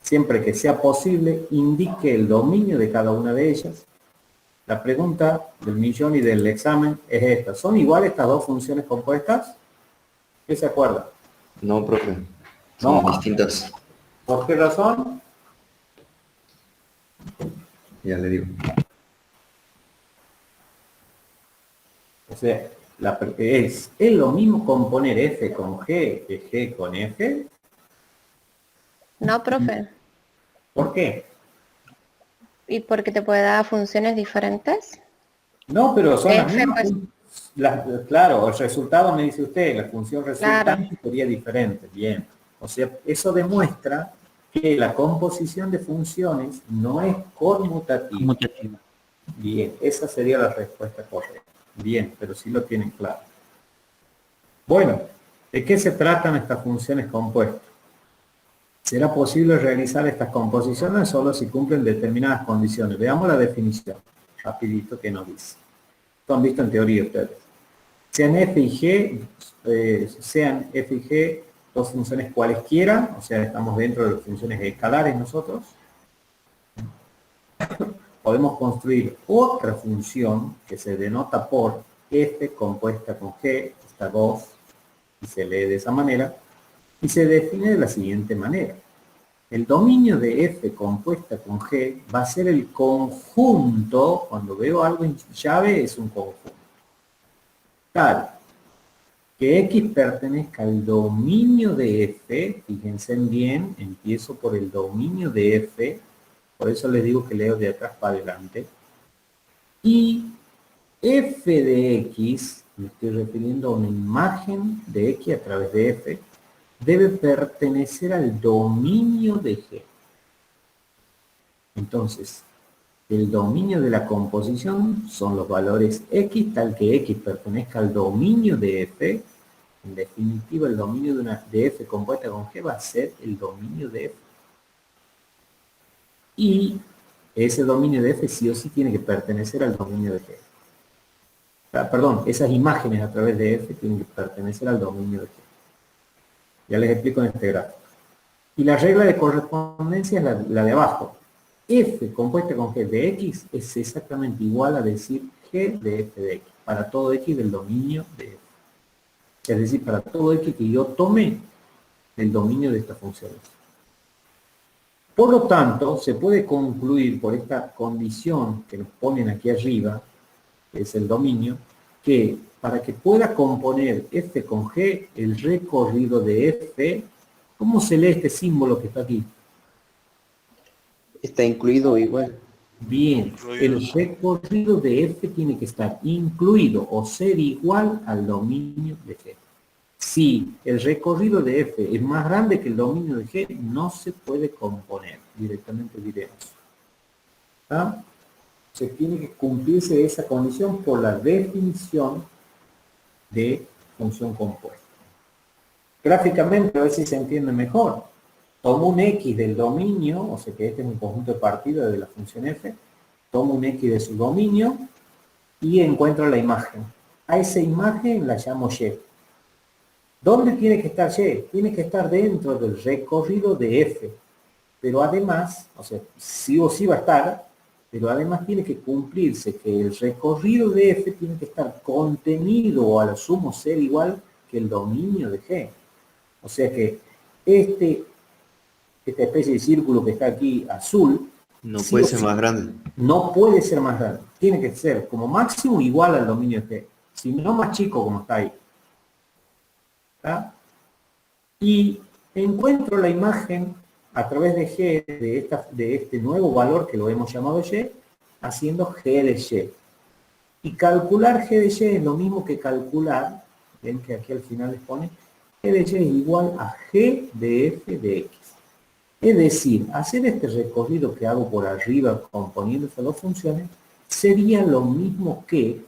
Siempre que sea posible, indique el dominio de cada una de ellas. La pregunta del millón y del examen es esta. ¿Son iguales estas dos funciones compuestas? ¿Qué se acuerda? No, profe. Son No. distintas. ¿Por qué razón? Ya le digo. O sea, ¿es lo mismo componer F con G que G con F? No, profe. ¿Por qué? ¿Y porque te puede dar funciones diferentes? No, pero son las F, mismas. Claro, el resultado me dice usted, la función resultante sería diferente. Bien. O sea, eso demuestra que la composición de funciones no es conmutativa. Bien, esa sería la respuesta correcta. Bien, pero sí lo tienen claro. Bueno, ¿de qué se tratan estas funciones compuestas? ¿Será posible realizar estas composiciones solo si cumplen determinadas condiciones? Veamos la definición, rapidito que nos dice. Esto han visto en teoría ustedes. Sean f y g, dos funciones cualesquiera, o sea, estamos dentro de las funciones escalares nosotros. Podemos construir otra función que se denota por f compuesta con g, esta 2, y se lee de esa manera, y se define de la siguiente manera. El dominio de f compuesta con g va a ser el conjunto, cuando veo algo en llave es un conjunto, tal que x pertenezca al dominio de f, fíjense bien, empiezo por el dominio de f, por eso les digo que leo de atrás para adelante, y f de x, me estoy refiriendo a una imagen de x a través de f, debe pertenecer al dominio de G. Entonces, el dominio de la composición son los valores X, tal que X pertenezca al dominio de F. En definitiva, el dominio de F compuesta con G va a ser el dominio de F. Y ese dominio de F sí o sí tiene que pertenecer al dominio de G. Perdón, esas imágenes a través de F tienen que pertenecer al dominio de G. Ya les explico en este gráfico. Y la regla de correspondencia es la de abajo. F compuesta con G de X es exactamente igual a decir G de F de X. Para todo X del dominio de F. Es decir, para todo X que yo tome el dominio de estas funciones. Por lo tanto, se puede concluir por esta condición que nos ponen aquí arriba, que es el dominio, que para que pueda componer F con G, el recorrido de F, ¿cómo se lee este símbolo que está aquí? Está incluido igual. Bien, el recorrido de F tiene que estar incluido o ser igual al dominio de G. Si el recorrido de F es más grande que el dominio de G, no se puede componer, directamente diremos. ¿Ah? Se tiene que cumplirse esa condición por la definición de función compuesta. Gráficamente, a ver si se entiende mejor. Tomo un X del dominio, o sea que este es un conjunto de partidas de la función F, tomo un X de su dominio y encuentro la imagen. A esa imagen la llamo Y. ¿Dónde tiene que estar Y? Tiene que estar dentro del recorrido de F. Pero además, o sea, sí o sí va a estar, pero además tiene que cumplirse que el recorrido de F tiene que estar contenido o a lo sumo ser igual que el dominio de G. O sea que esta especie de círculo que está aquí azul, No sí puede o ser sí más grande. no puede ser más grande. Tiene que ser como máximo igual al dominio de G. Si no más chico como está ahí. ¿Está? Y encuentro la imagen a través de G de este nuevo valor que lo hemos llamado Y, haciendo G de Y. Y calcular G de Y es lo mismo que calcular, ven que aquí al final les pone, G de Y es igual a G de F de X. Es decir, hacer este recorrido que hago por arriba componiendo estas dos funciones sería lo mismo que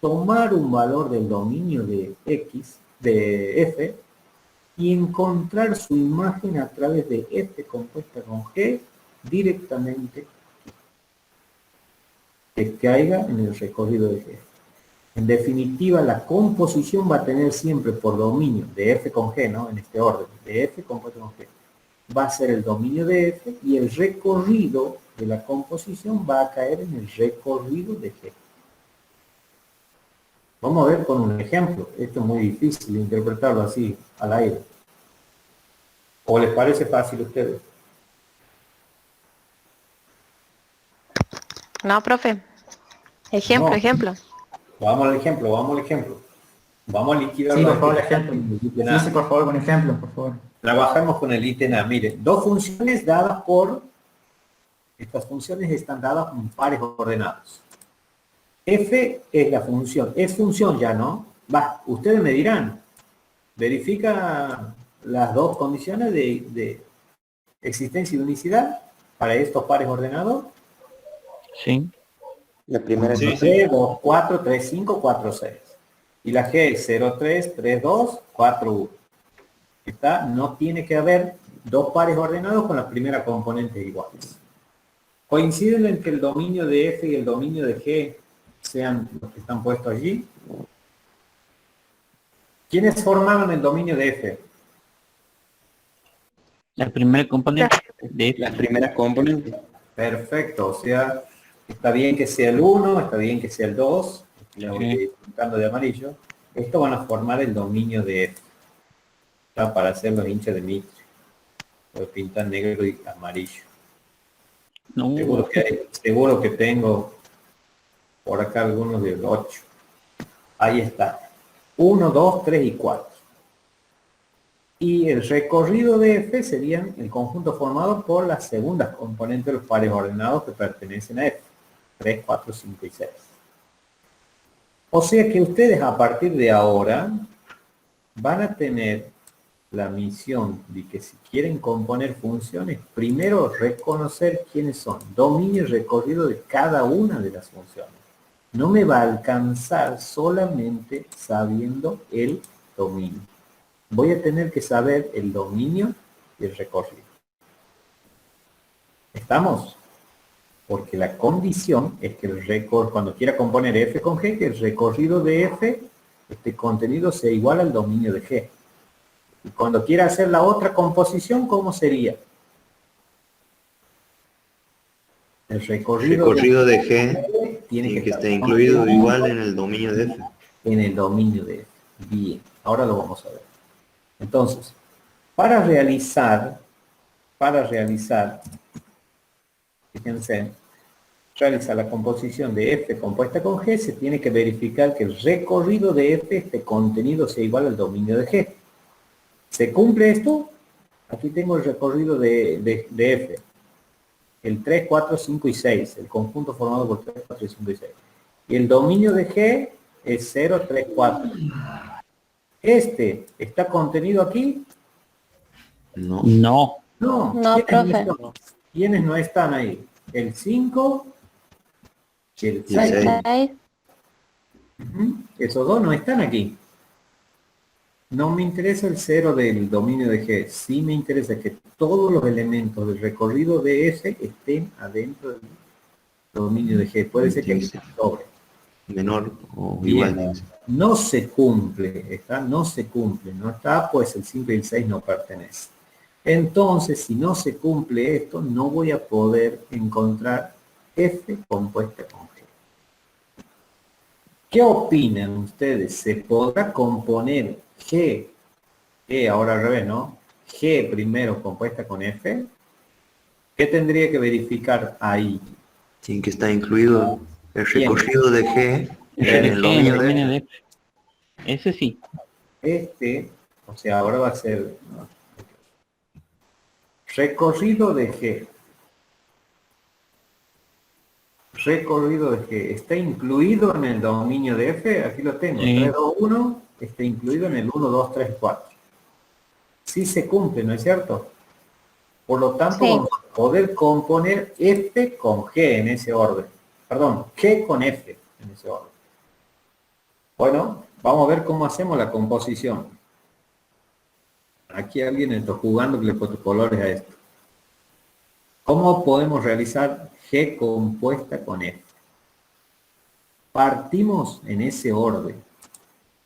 tomar un valor del dominio de X, de F, y encontrar su imagen a través de F compuesta con G directamente que caiga en el recorrido de G. En definitiva, la composición va a tener siempre por dominio de F con G, ¿no? En este orden, de F compuesto con G. Va a ser el dominio de F y el recorrido de la composición va a caer en el recorrido de G. Vamos a ver con un ejemplo. Esto es muy difícil interpretarlo así al aire. ¿O les parece fácil a ustedes? No, profe. Ejemplo, No. ejemplo. Vamos al ejemplo, vamos al ejemplo. Vamos a liquidar. Sí, los por favor, ejemplos. ejemplo. Sí, por favor, con ejemplo, por favor. Trabajamos con el ítem A. Mire, dos funciones dadas por... Estas funciones están dadas con pares ordenados. F es la función. Es función ya, ¿no? Va, ustedes me dirán. Verifica las dos condiciones de existencia y unicidad para estos pares ordenados. Sí. La primera Sí, es 3, 2, 4, 3, 5, 4, 6. Y la G es 0, 3, 3, 2, 4, 1. ¿Está? No tiene que haber dos pares ordenados con las primeras componentes iguales. ¿Coinciden en que el dominio de F y el dominio de G sean los que están puestos allí? ¿Quiénes formaron el dominio de F? La primera componente de F. las primeras componentes. Perfecto, o sea, está bien que sea el 1, está bien que sea el 2, lo Sí. estoy pintando de amarillo. Estos van a formar el dominio de F. ¿Está? Para hacer los hinchas de Mitre. Voy a pintar negro y amarillo. No. Seguro que tengo por acá algunos de 8. Ahí está. 1, 2, 3 y 4. Y el recorrido de F serían el conjunto formado por las segundas componentes de los pares ordenados que pertenecen a F. 3, 4, 5 y 6. O sea que ustedes a partir de ahora van a tener la misión de que si quieren componer funciones, primero reconocer quiénes son, dominio y recorrido de cada una de las funciones. No me va a alcanzar solamente sabiendo el dominio. Voy a tener que saber el dominio y el recorrido. ¿Estamos? Porque la condición es que el recorrido, cuando quiera componer F con G, que el recorrido de F, este contenido sea igual al dominio de G. Y cuando quiera hacer la otra composición, ¿cómo sería? El recorrido de G tiene que estar incluido igual en el dominio de F. En el dominio de F. Bien, ahora lo vamos a ver. Entonces, para realizar, fíjense, realizar la composición de F compuesta con G, se tiene que verificar que el recorrido de F, este contenido, sea igual al dominio de G. ¿Se cumple esto? Aquí tengo el recorrido de F. El 3, 4, 5 y 6. El conjunto formado por 3, 4, 5 y 6. Y el dominio de G es 0, 3, 4. ¿Este está contenido aquí? No. No. No. No, profe. ¿Quiénes no están ahí? El 5 y el El 6. seis. 6. Esos dos no están aquí. No me interesa el 0 del dominio de G. Sí me interesa que todos los elementos del recorrido de F estén adentro del dominio de G. Puede ser que Sí. sobre. Menor o Bien. igual. No se cumple, ¿está? No se cumple. No está, pues el 5 y el 6 no pertenecen. Entonces, si no se cumple esto, no voy a poder encontrar F compuesta con G. ¿Qué opinan ustedes? ¿Se podrá componer G, ahora al revés, ¿no? G primero compuesta con F? ¿Qué tendría que verificar ahí? Tiene que estar incluido el Bien. recorrido de G en el dominio de F. Ese sí. O sea, ahora va a ser recorrido de G. Recorrido de G. ¿Está incluido en el dominio de F? Aquí lo tengo. Sí. 3, 2, 1. Está incluido en el 1, 2, 3, 4. Sí se cumple, ¿no es cierto? Por lo tanto, Sí. vamos a poder componer F con G en ese orden. Perdón, G con F en ese orden. Bueno, vamos a ver cómo hacemos la composición. Aquí alguien está jugando que le pone colores a esto. ¿Cómo podemos realizar G compuesta con F? Partimos en ese orden.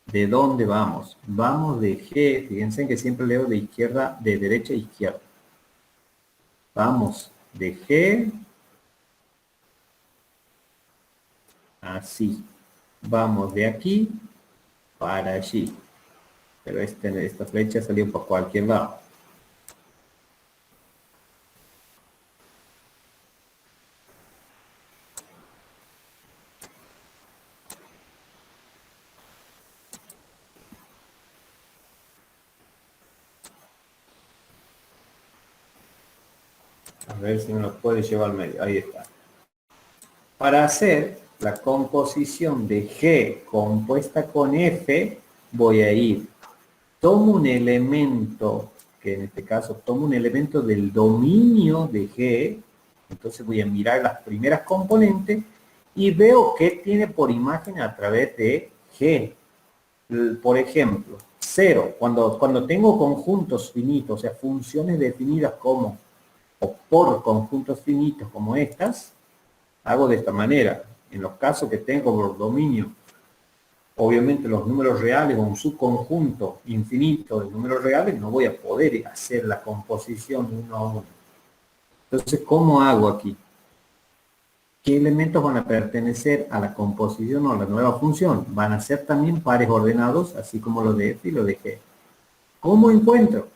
¿De dónde vamos? Vamos de G, fíjense que siempre leo de izquierda, de derecha a izquierda. Vamos de G, así. Vamos de aquí para allí. Pero esta flecha salió por cualquier lado. A ver si me lo puede llevar al medio. Ahí está. Para hacer la composición de G compuesta con F, voy a ir. Tomo un elemento, que en este caso tomo un elemento del dominio de G. Entonces voy a mirar las primeras componentes y veo qué tiene por imagen a través de G. Por ejemplo, 0. Cuando tengo conjuntos finitos, o sea, funciones definidas como o por conjuntos finitos como estas, hago de esta manera. En los casos que tengo por dominio, obviamente los números reales o un subconjunto infinito de números reales, no voy a poder hacer la composición uno a uno. Entonces, ¿cómo hago aquí? ¿Qué elementos van a pertenecer a la composición o a la nueva función? Van a ser también pares ordenados, así como los de F y los de G. ¿Cómo encuentro?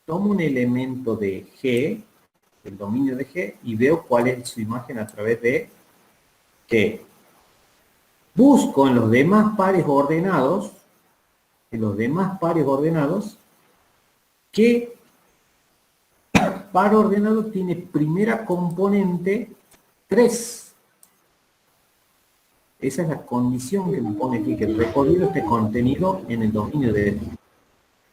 Tomo un elemento de G, el dominio de G, y veo cuál es su imagen a través de G. Busco en los demás pares ordenados, qué par ordenado tiene primera componente 3. Esa es la condición que me pone aquí, que el recorrido esté contenido en el dominio de F.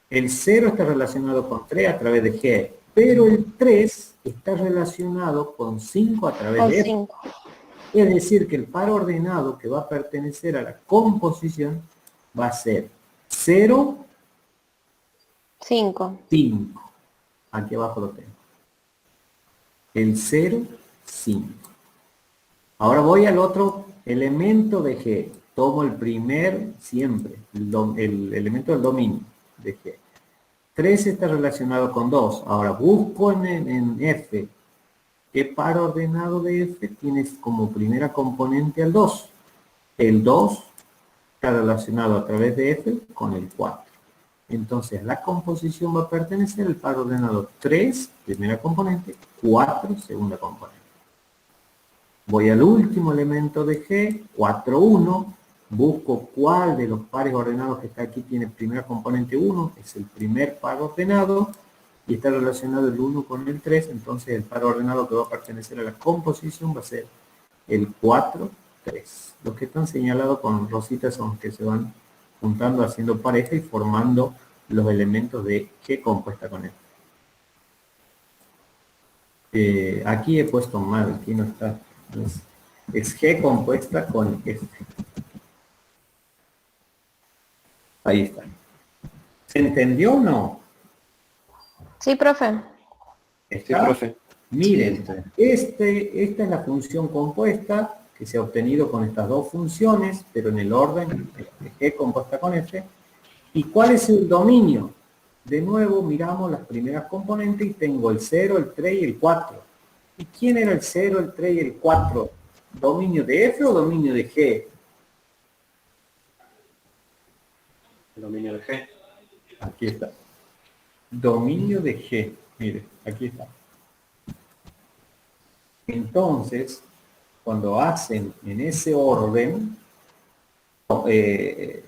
El 0 está relacionado con 3 a través de G, pero el 3 está relacionado con 5 a través de F. 5. Es decir, que el par ordenado que va a pertenecer a la composición va a ser 0, 5. 5. Aquí abajo lo tengo. El 0, 5. Ahora voy al otro elemento de G. Tomo el primer siempre, el elemento del dominio de G. 3 está relacionado con 2. Ahora busco en F. ¿Qué par ordenado de F tiene como primera componente al 2? El 2 está relacionado a través de F con el 4. Entonces la composición va a pertenecer al par ordenado 3, primera componente, 4, segunda componente. Voy al último elemento de G, 4, 1. Busco cuál de los pares ordenados que está aquí tiene primera componente 1, es el primer par ordenado, y está relacionado el 1 con el 3, entonces el par ordenado que va a pertenecer a la composición va a ser el 4, 3. Los que están señalados con rositas son los que se van juntando, haciendo pareja y formando los elementos de G compuesta con F. Aquí he puesto mal, aquí no está. Es G compuesta con F. Ahí está. ¿Se entendió o no? Sí, profe. ¿Está? Sí, profe. Miren, esta es la función compuesta que se ha obtenido con estas dos funciones, pero en el orden G compuesta con F. ¿Y cuál es el dominio? De nuevo miramos las primeras componentes y tengo el 0, el 3 y el 4. ¿Y quién era el 0, el 3 y el 4? ¿Dominio de F o dominio de G? El dominio de G. Aquí está. Dominio de G. Mire, aquí está. Entonces, cuando hacen en ese orden, es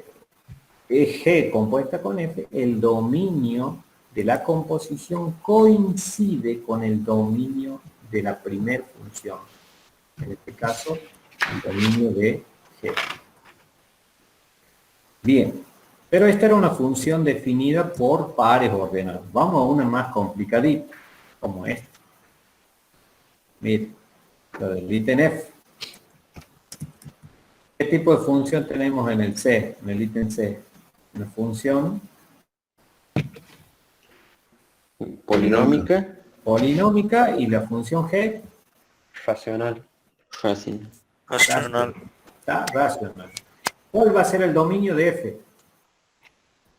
G compuesta con F, el dominio de la composición coincide con el dominio de la primera función. En este caso, el dominio de G. Bien, pero esta era una función definida por pares ordenados. Vamos a una más complicadita, como esta. Mire, lo del ítem F. ¿Qué tipo de función tenemos en el C, en el ítem C? Una función Polinómica. Polinómica y la función G. Racional. Racional. Racional. Está racional. ¿Cuál va a ser el dominio de F?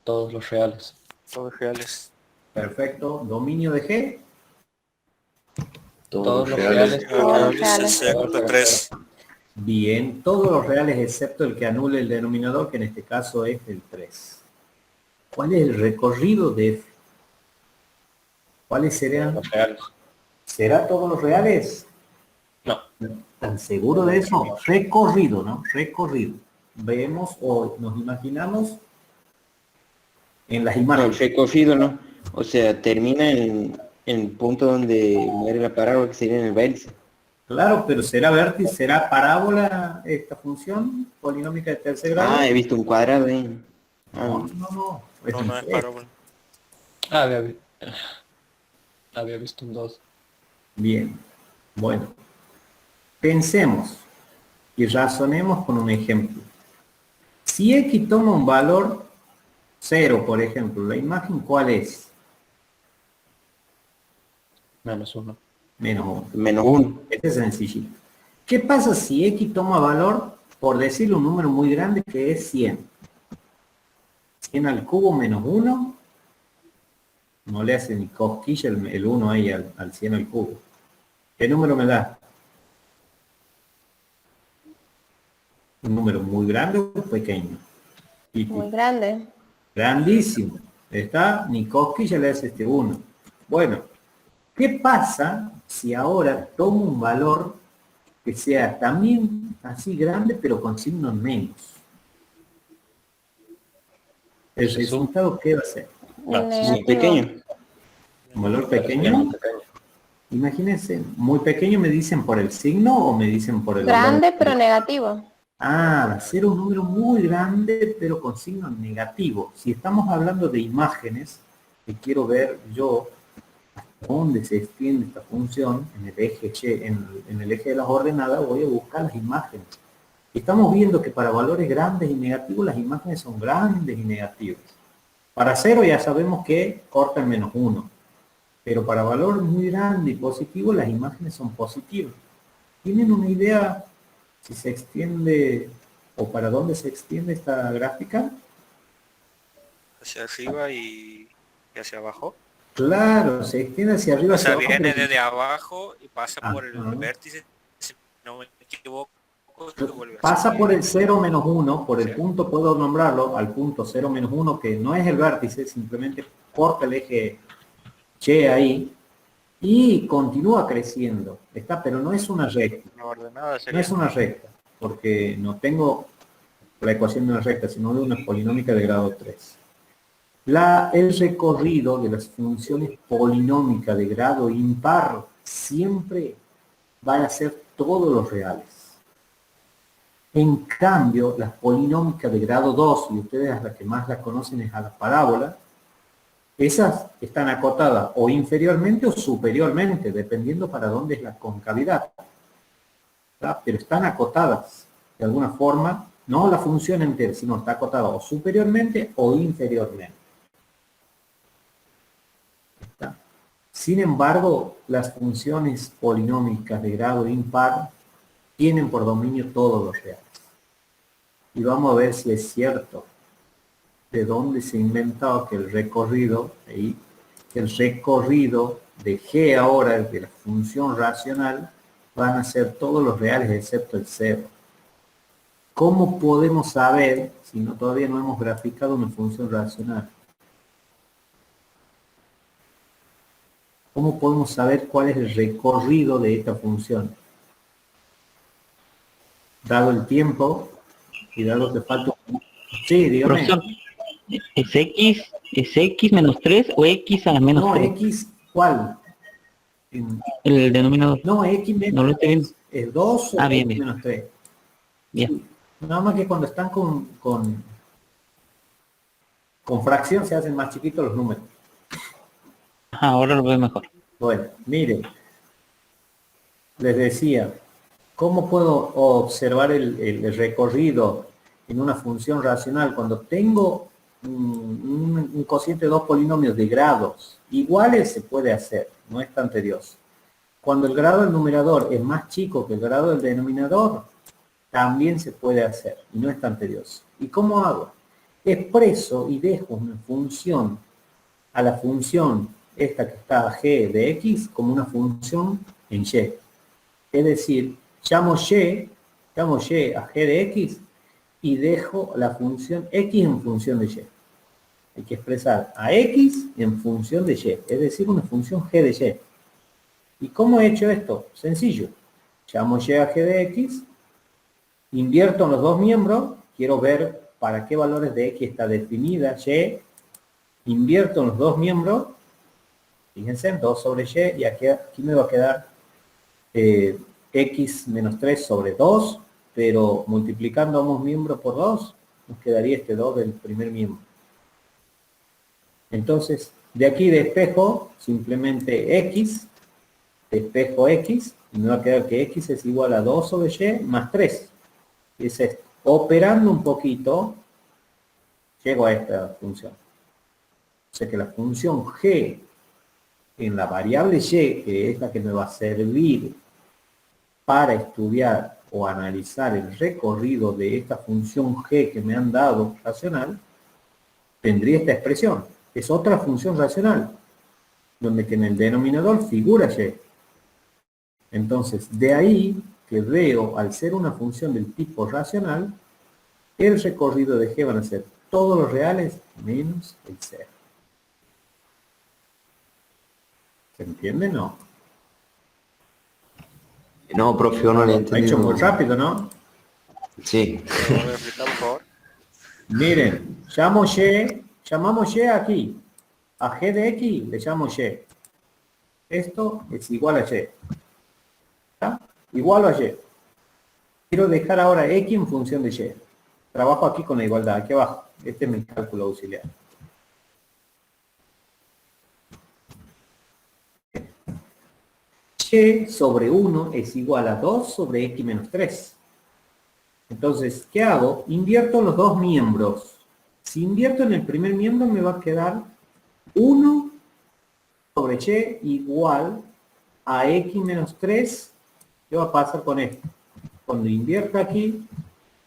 Todos los reales. Todos reales. Perfecto. ¿Dominio de G? Todos los reales. Excepto 3. Bien, todos los reales excepto el que anule el denominador, que en este caso es el 3. ¿Cuál es el recorrido de F? ¿Cuáles serían? Los reales. ¿Será todos los reales? No. ¿Están seguros de eso? Recorrido, ¿no? Recorrido. Vemos o nos imaginamos en las No, el imágenes. recorrido no. O sea, termina en el punto donde muere la parábola, que sería en el vértice. Claro, pero ¿será vértice, será parábola esta función polinómica de tercer grado? Ah, he visto un cuadrado ahí. No. No, Es no es un parábola. Había visto un 2. Bien, bueno, pensemos y razonemos con un ejemplo. Si X toma un valor 0, por ejemplo, ¿la imagen cuál es? -1. Menos 1. Menos 1. Este es sencillito. ¿Qué pasa si X toma valor, por decirle un número muy grande, que es 100? 100 al cubo menos 1, no le hace ni cosquilla el 1 ahí al 100 al cubo. ¿Qué número me da? ¿Un número muy grande o pequeño? Muy grande. Grandísimo. ¿Está? Ni cosquilla le hace este 1. Bueno, ¿qué pasa si ahora tomo un valor que sea también así grande, pero con signos menos? ¿El resultado qué va a ser? Muy pequeño. ¿Un valor pequeño? Imagínense, muy pequeño me dicen por el signo o me dicen por el Grande, valor. pero negativo. Ah, va a ser un número muy grande, pero con signo negativo. Si estamos hablando de imágenes, que quiero ver yo hasta dónde se extiende esta función, en el eje en el eje de las ordenadas, voy a buscar las imágenes. Estamos viendo que para valores grandes y negativos, las imágenes son grandes y negativas. Para 0 ya sabemos que corta el menos 1. Pero para valor muy grande y positivo, las imágenes son positivas. ¿Tienen una idea si se extiende o para dónde se extiende esta gráfica? Hacia arriba y hacia abajo. Claro, se extiende hacia arriba. O sea, hacia abajo, viene pero- desde abajo y pasa por el Ajá. vértice, si no me equivoco, y vuelve a Pasa subir. por el 0 menos 1, por el Sí. punto puedo nombrarlo, al punto 0 menos 1, que no es el vértice, simplemente corta el eje Y ahí, y continúa creciendo, está, pero no es una recta. Una ordenada No sería. es una recta, porque no tengo la ecuación de una recta, sino de una polinómica de grado 3. El recorrido de las funciones polinómicas de grado impar siempre van a ser todos los reales. En cambio, las polinómicas de grado 2, y ustedes a las que más las conocen es a la parábola, esas están acotadas o inferiormente o superiormente, dependiendo para dónde es la concavidad. ¿Verdad? Pero están acotadas de alguna forma, no la función entera, sino está acotada o superiormente o inferiormente. ¿Está? Sin embargo, las funciones polinómicas de grado impar tienen por dominio todos los reales. Y vamos a ver si es cierto de dónde se ha inventado que el recorrido, ahí, el recorrido de G ahora, de la función racional, van a ser todos los reales excepto el cero. ¿Cómo podemos saber si no todavía no hemos graficado una función racional? ¿Cómo podemos saber cuál es el recorrido de esta función? Dado el tiempo y dado que falta... Sí, dígame. Profesor, ¿es X menos 3 o X a la menos 3? No, X, ¿cuál? El denominador. No, X No menos lo estoy viendo. es 2 o Bien, X bien. menos 3. Bien. Sí. Nada más que cuando están con fracción se hacen más chiquitos los números. Ajá, ahora lo veo mejor. Bueno, miren, les decía, ¿cómo puedo observar el recorrido en una función racional cuando tengo un cociente de dos polinomios de grados iguales? Se puede hacer, no es tan tedioso. Cuando el grado del numerador es más chico que el grado del denominador, también se puede hacer y no es tan tedioso. ¿Y cómo hago? Expreso y dejo una función a la función esta que está g de x como una función en y. Es decir, llamo y a g de x y dejo la función x en función de y. Hay que expresar a x en función de y, es decir, una función g de y. ¿Y cómo he hecho esto? Sencillo. Llamo y a g de x, invierto en los dos miembros, quiero ver para qué valores de x está definida y, invierto en los dos miembros, fíjense, 2 sobre y aquí me va a quedar x menos 3 sobre 2, pero multiplicando ambos miembros por 2, nos quedaría este 2 del primer miembro. Entonces, de aquí despejo simplemente x, despejo x, y me va a quedar que x es igual a 2 sobre y más 3. Es esto. Operando un poquito, llego a esta función. O sea que la función g en la variable y, que es la que me va a servir para estudiar o analizar el recorrido de esta función g que me han dado racional, tendría esta expresión. Es otra función racional, donde que en el denominador figura y. Entonces, de ahí que veo, al ser una función del tipo racional, el recorrido de g van a ser todos los reales menos el 0. ¿Se entiende? No. No, profe, yo no le Lo he entendí. hecho muy rápido, ¿no? Sí. Miren, llamamos y aquí. A g de x le llamo y. Esto es igual a y. ¿Está? Igual a y. Quiero dejar ahora x en función de y. Trabajo aquí con la igualdad, aquí abajo. Este es mi cálculo auxiliar. Y sobre 1 es igual a 2 sobre x menos 3. Entonces, ¿qué hago? Invierto los dos miembros. Si invierto en el primer miembro me va a quedar 1 sobre y igual a x menos 3. ¿Qué va a pasar con esto? Cuando invierto aquí,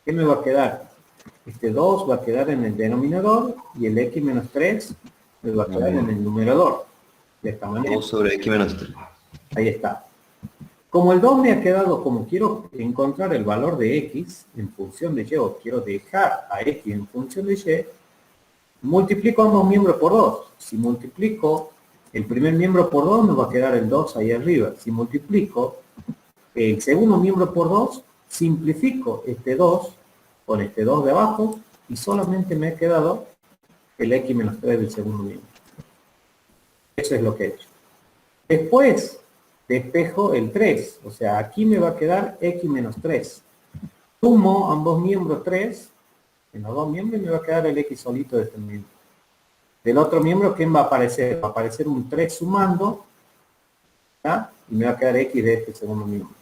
¿qué me va a quedar? Este 2 va a quedar en el denominador y el x menos 3 me va a quedar en el numerador. De esta manera. 2 sobre x menos 3. Ahí está. Como el 2 me ha quedado, como quiero encontrar el valor de x en función de y, o quiero dejar a x en función de y, multiplico ambos miembros por 2. Si multiplico el primer miembro por 2, me va a quedar el 2 ahí arriba. Si multiplico el segundo miembro por 2, simplifico este 2 con este 2 de abajo y solamente me ha quedado el x menos 3 del segundo miembro. Eso es lo que he hecho. Después despejo el 3, o sea, aquí me va a quedar x menos 3. Sumo ambos miembros 3, en los dos miembros me va a quedar el X solito de este miembro. Del otro miembro, ¿quién va a aparecer? Va a aparecer un 3 sumando, ¿ya? Y me va a quedar X de este segundo miembro.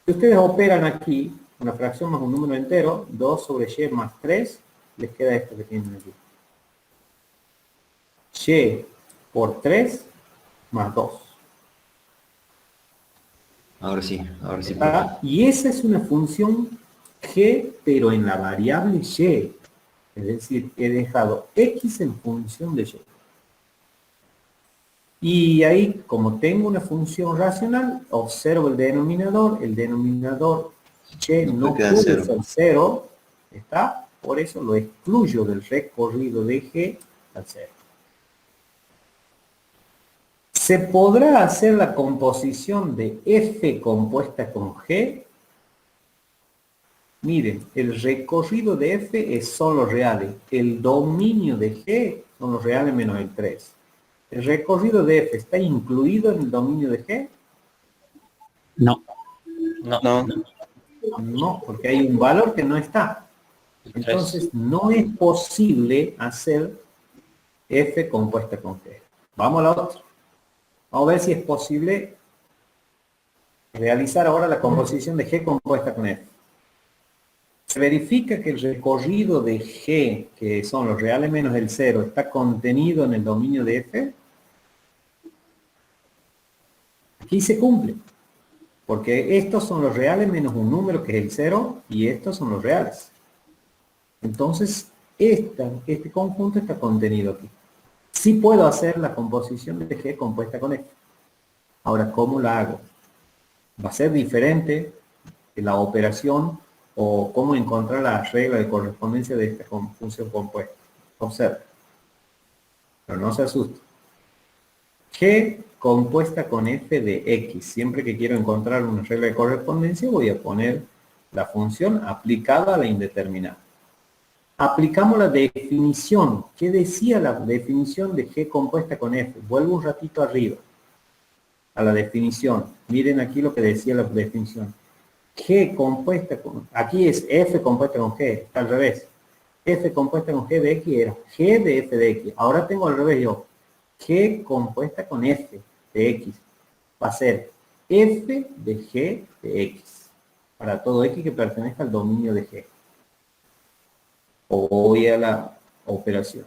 Si ustedes operan aquí, una fracción más un número entero, 2 sobre Y más 3, les queda esto que tienen aquí. Y por 3 más 2. Ahora sí, ahora sí. ¿Ah? Y esa es una función G, pero en la variable Y. Es decir, he dejado X en función de Y. Y ahí, como tengo una función racional, observo el denominador Y no puede ser 0, ¿está? Por eso lo excluyo del recorrido de G al 0. ¿Se podrá hacer la composición de F compuesta con G? Miren, el recorrido de F son los reales. El dominio de G son los reales menos el 3. ¿El recorrido de F está incluido en el dominio de G? No. No, porque hay un valor que no está. Entonces, no es posible hacer F compuesta con G. Vamos a la otra. Vamos a ver si es posible realizar ahora la composición de G compuesta con F. Se verifica que el recorrido de G, que son los reales menos el 0, está contenido en el dominio de F. Aquí se cumple, porque estos son los reales menos un número que es el 0, y estos son los reales. Entonces, este conjunto está contenido aquí. Sí puedo hacer la composición de G compuesta con F. Ahora, ¿cómo la hago? Va a ser diferente de la operación o cómo encontrar la regla de correspondencia de esta función compuesta. Observa. Pero no se asuste. G compuesta con F de X. Siempre que quiero encontrar una regla de correspondencia voy a poner la función aplicada a la indeterminada. Aplicamos la definición. ¿Qué decía la definición de G compuesta con F? Vuelvo un ratito arriba a la definición. Miren aquí lo que decía la definición. G compuesta con... Aquí es F compuesta con G. Está al revés. F compuesta con G de X era G de F de X. Ahora tengo al revés yo. G compuesta con F de X. Va a ser F de G de X. Para todo X que pertenezca al dominio de G. Voy a la operación.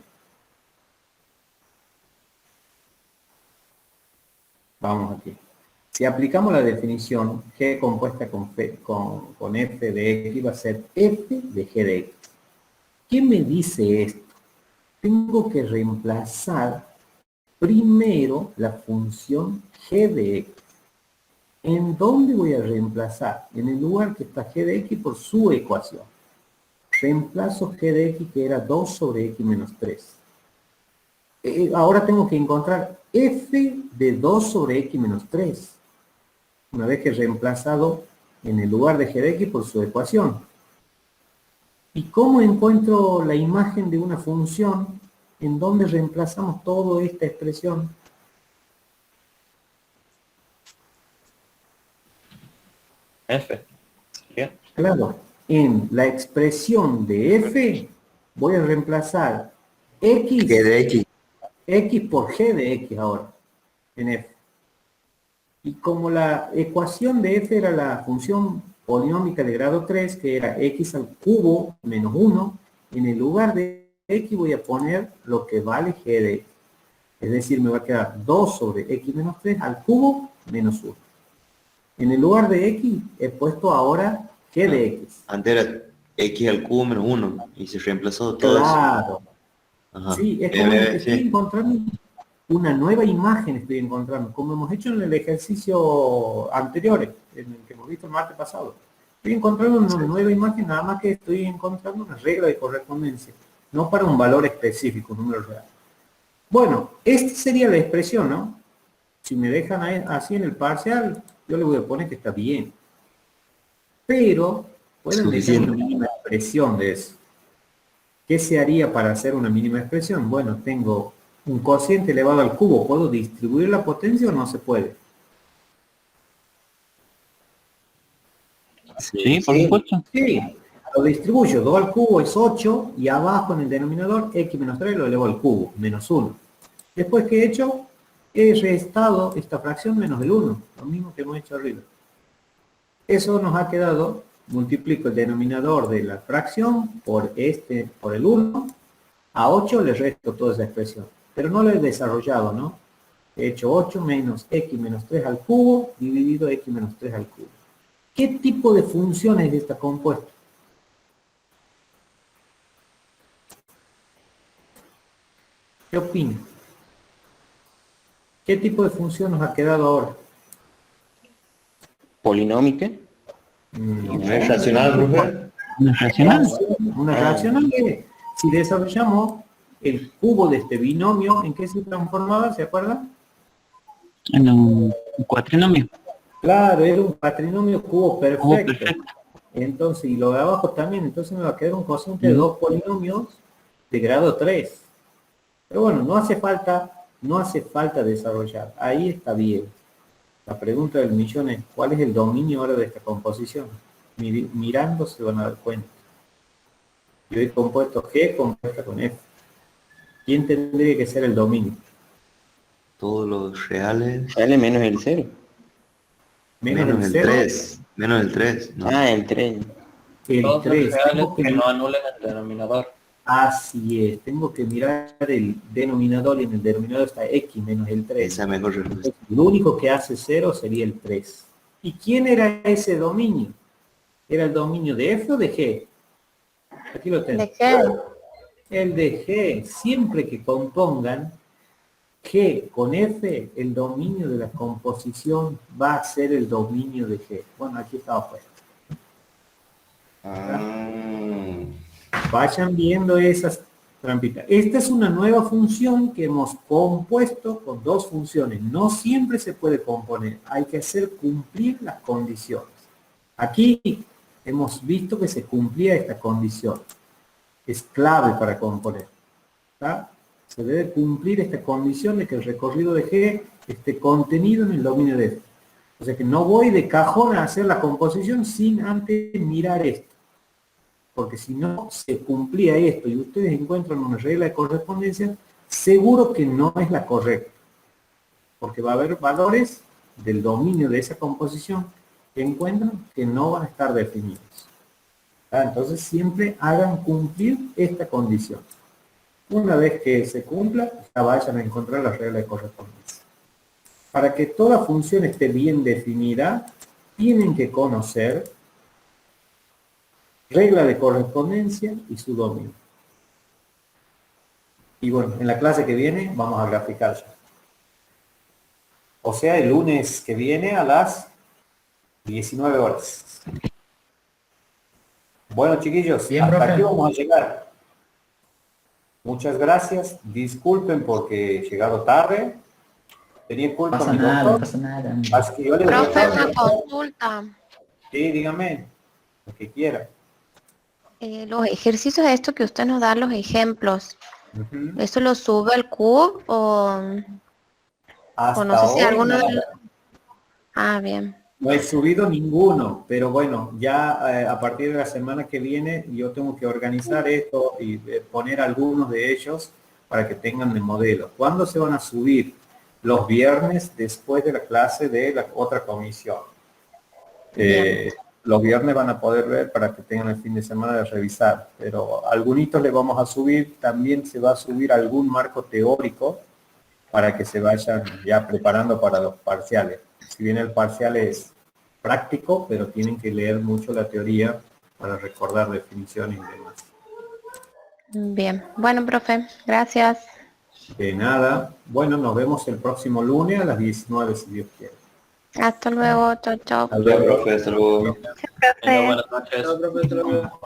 Vamos aquí. Si aplicamos la definición, G compuesta con F de X va a ser F de G de X. ¿Qué me dice esto? Tengo que reemplazar primero la función G de X. ¿En dónde voy a reemplazar? En el lugar que está G de X por su ecuación. Reemplazo G de X que era 2 sobre X menos 3. Ahora tengo que encontrar F de 2 sobre X menos 3. Una vez que he reemplazado en el lugar de G de X por su ecuación. ¿Y cómo encuentro la imagen de una función en donde reemplazamos toda esta expresión? F. Bien. Claro. En la expresión de F voy a reemplazar X, G de X. X por G de X ahora, en F. Y como la ecuación de F era la función polinómica de grado 3, que era X al cubo menos 1, en el lugar de X voy a poner lo que vale G de X. Es decir, me va a quedar 2 sobre X menos 3 al cubo menos 1. En el lugar de X he puesto ahora G de X. Antes era X al cubo menos 1 y se reemplazó todo Claro. eso. Ajá. Sí, es como que Sí. estoy encontrando una nueva imagen, estoy encontrando, como hemos hecho en el ejercicio anterior, en el que hemos visto el martes pasado. Estoy encontrando una nueva imagen, nada más que estoy encontrando una regla de correspondencia, no para un valor específico, un número real. Bueno, esta sería la expresión, ¿no? Si me dejan ahí, así en el parcial, yo le voy a poner que está bien. Pero pueden dejar una mínima expresión de eso. ¿Qué se haría para hacer una mínima expresión? Bueno, tengo un cociente elevado al cubo. ¿Puedo distribuir la potencia o no se puede? Sí, por supuesto. Sí, lo distribuyo, 2 al cubo es 8 y abajo en el denominador x menos 3 lo elevo al cubo, menos 1. Después que he hecho, he restado esta fracción menos el 1, lo mismo que hemos hecho arriba. Eso nos ha quedado, multiplico el denominador de la fracción por el 1, a 8 le resto toda esa expresión, pero no lo he desarrollado, ¿no? He hecho 8 menos x menos 3 al cubo dividido x menos 3 al cubo. ¿Qué tipo de funciones está compuesto? ¿Qué opina? ¿Qué tipo de función nos ha quedado ahora? Polinómica. ¿No es racional, profe? ¿No es racional? Una racional que, si desarrollamos el cubo de este binomio, ¿en qué se transformaba? ¿Se acuerdan? En un cuatrinomio. Claro, era un patrinomio cubo perfecto. Cubo perfecto. Entonces, y lo de abajo también, entonces me va a quedar un cociente de 2 polinomios de grado 3. Pero bueno, no hace falta desarrollar. Ahí está bien. La pregunta del millón es, ¿cuál es el dominio ahora de esta composición? Mirando se van a dar cuenta. Yo he compuesto G compuesta con F. ¿Quién tendría que ser el dominio? Todos los reales. L menos el 0. Menos el 0. 3. Menos el 3. ¿no? Ah, el 3. El Todos los 3. reales que no anulen el denominador. Así es. Tengo que mirar el denominador y en el denominador está X menos el 3. Esa mejor respuesta. Lo único que hace 0 sería el 3. ¿Y quién era ese dominio? ¿Era el dominio de F o de G? Aquí lo tengo. ¿De qué? El de G. Siempre que compongan G con F, el dominio de la composición va a ser el dominio de G. Bueno, aquí está puesto. Vayan viendo esas trampitas. Esta es una nueva función que hemos compuesto con 2 funciones. No siempre se puede componer. Hay que hacer cumplir las condiciones. Aquí hemos visto que se cumplía esta condición. Es clave para componer. ¿Está? Se debe cumplir esta condición de que el recorrido de G esté contenido en el dominio de F. O sea que no voy de cajón a hacer la composición sin antes mirar esto. Porque si no se cumplía esto y ustedes encuentran una regla de correspondencia, seguro que no es la correcta. Porque va a haber valores del dominio de esa composición que encuentran que no van a estar definidos. Entonces siempre hagan cumplir esta condición. Una vez que se cumpla, ya vayan a encontrar la regla de correspondencia. Para que toda función esté bien definida, tienen que conocer regla de correspondencia y su dominio. Y bueno, en la clase que viene vamos a graficar ya. O sea, el lunes que viene a las 19 horas. Bueno, chiquillos, Bien, hasta profe. aquí vamos a llegar. Muchas gracias. Disculpen porque he llegado tarde. Tenía culpa Pasa mi nada, doctor. no pasa nada. Así que yo le Profe, dejo- una consulta. Sí, dígame. Lo que quiera. Los ejercicios, esto que usted nos da, los ejemplos, Ujú. ¿eso lo sube al CUB o Hasta no sé si hoy alguno de nada. los... Ah, bien. No he subido ninguno, pero bueno, ya a partir de la semana que viene yo tengo que organizar esto y poner algunos de ellos para que tengan de modelo. ¿Cuándo se van a subir? Los viernes después de la clase de la otra comisión. Bien. Los viernes van a poder ver para que tengan el fin de semana de revisar, pero algunitos le vamos a subir, también se va a subir algún marco teórico para que se vayan ya preparando para los parciales. Si bien el parcial es práctico, pero tienen que leer mucho la teoría para recordar definiciones y demás. Bien. Bueno, profe, gracias. De nada. Bueno, nos vemos el próximo lunes a las 19 si Dios quiere. Hasta luego. Chao, chao. Hasta luego. Profe, hasta luego. Venga, buenas noches.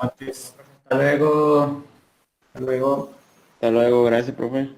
Antes. Hasta luego. Hasta luego. Hasta luego, gracias, profe.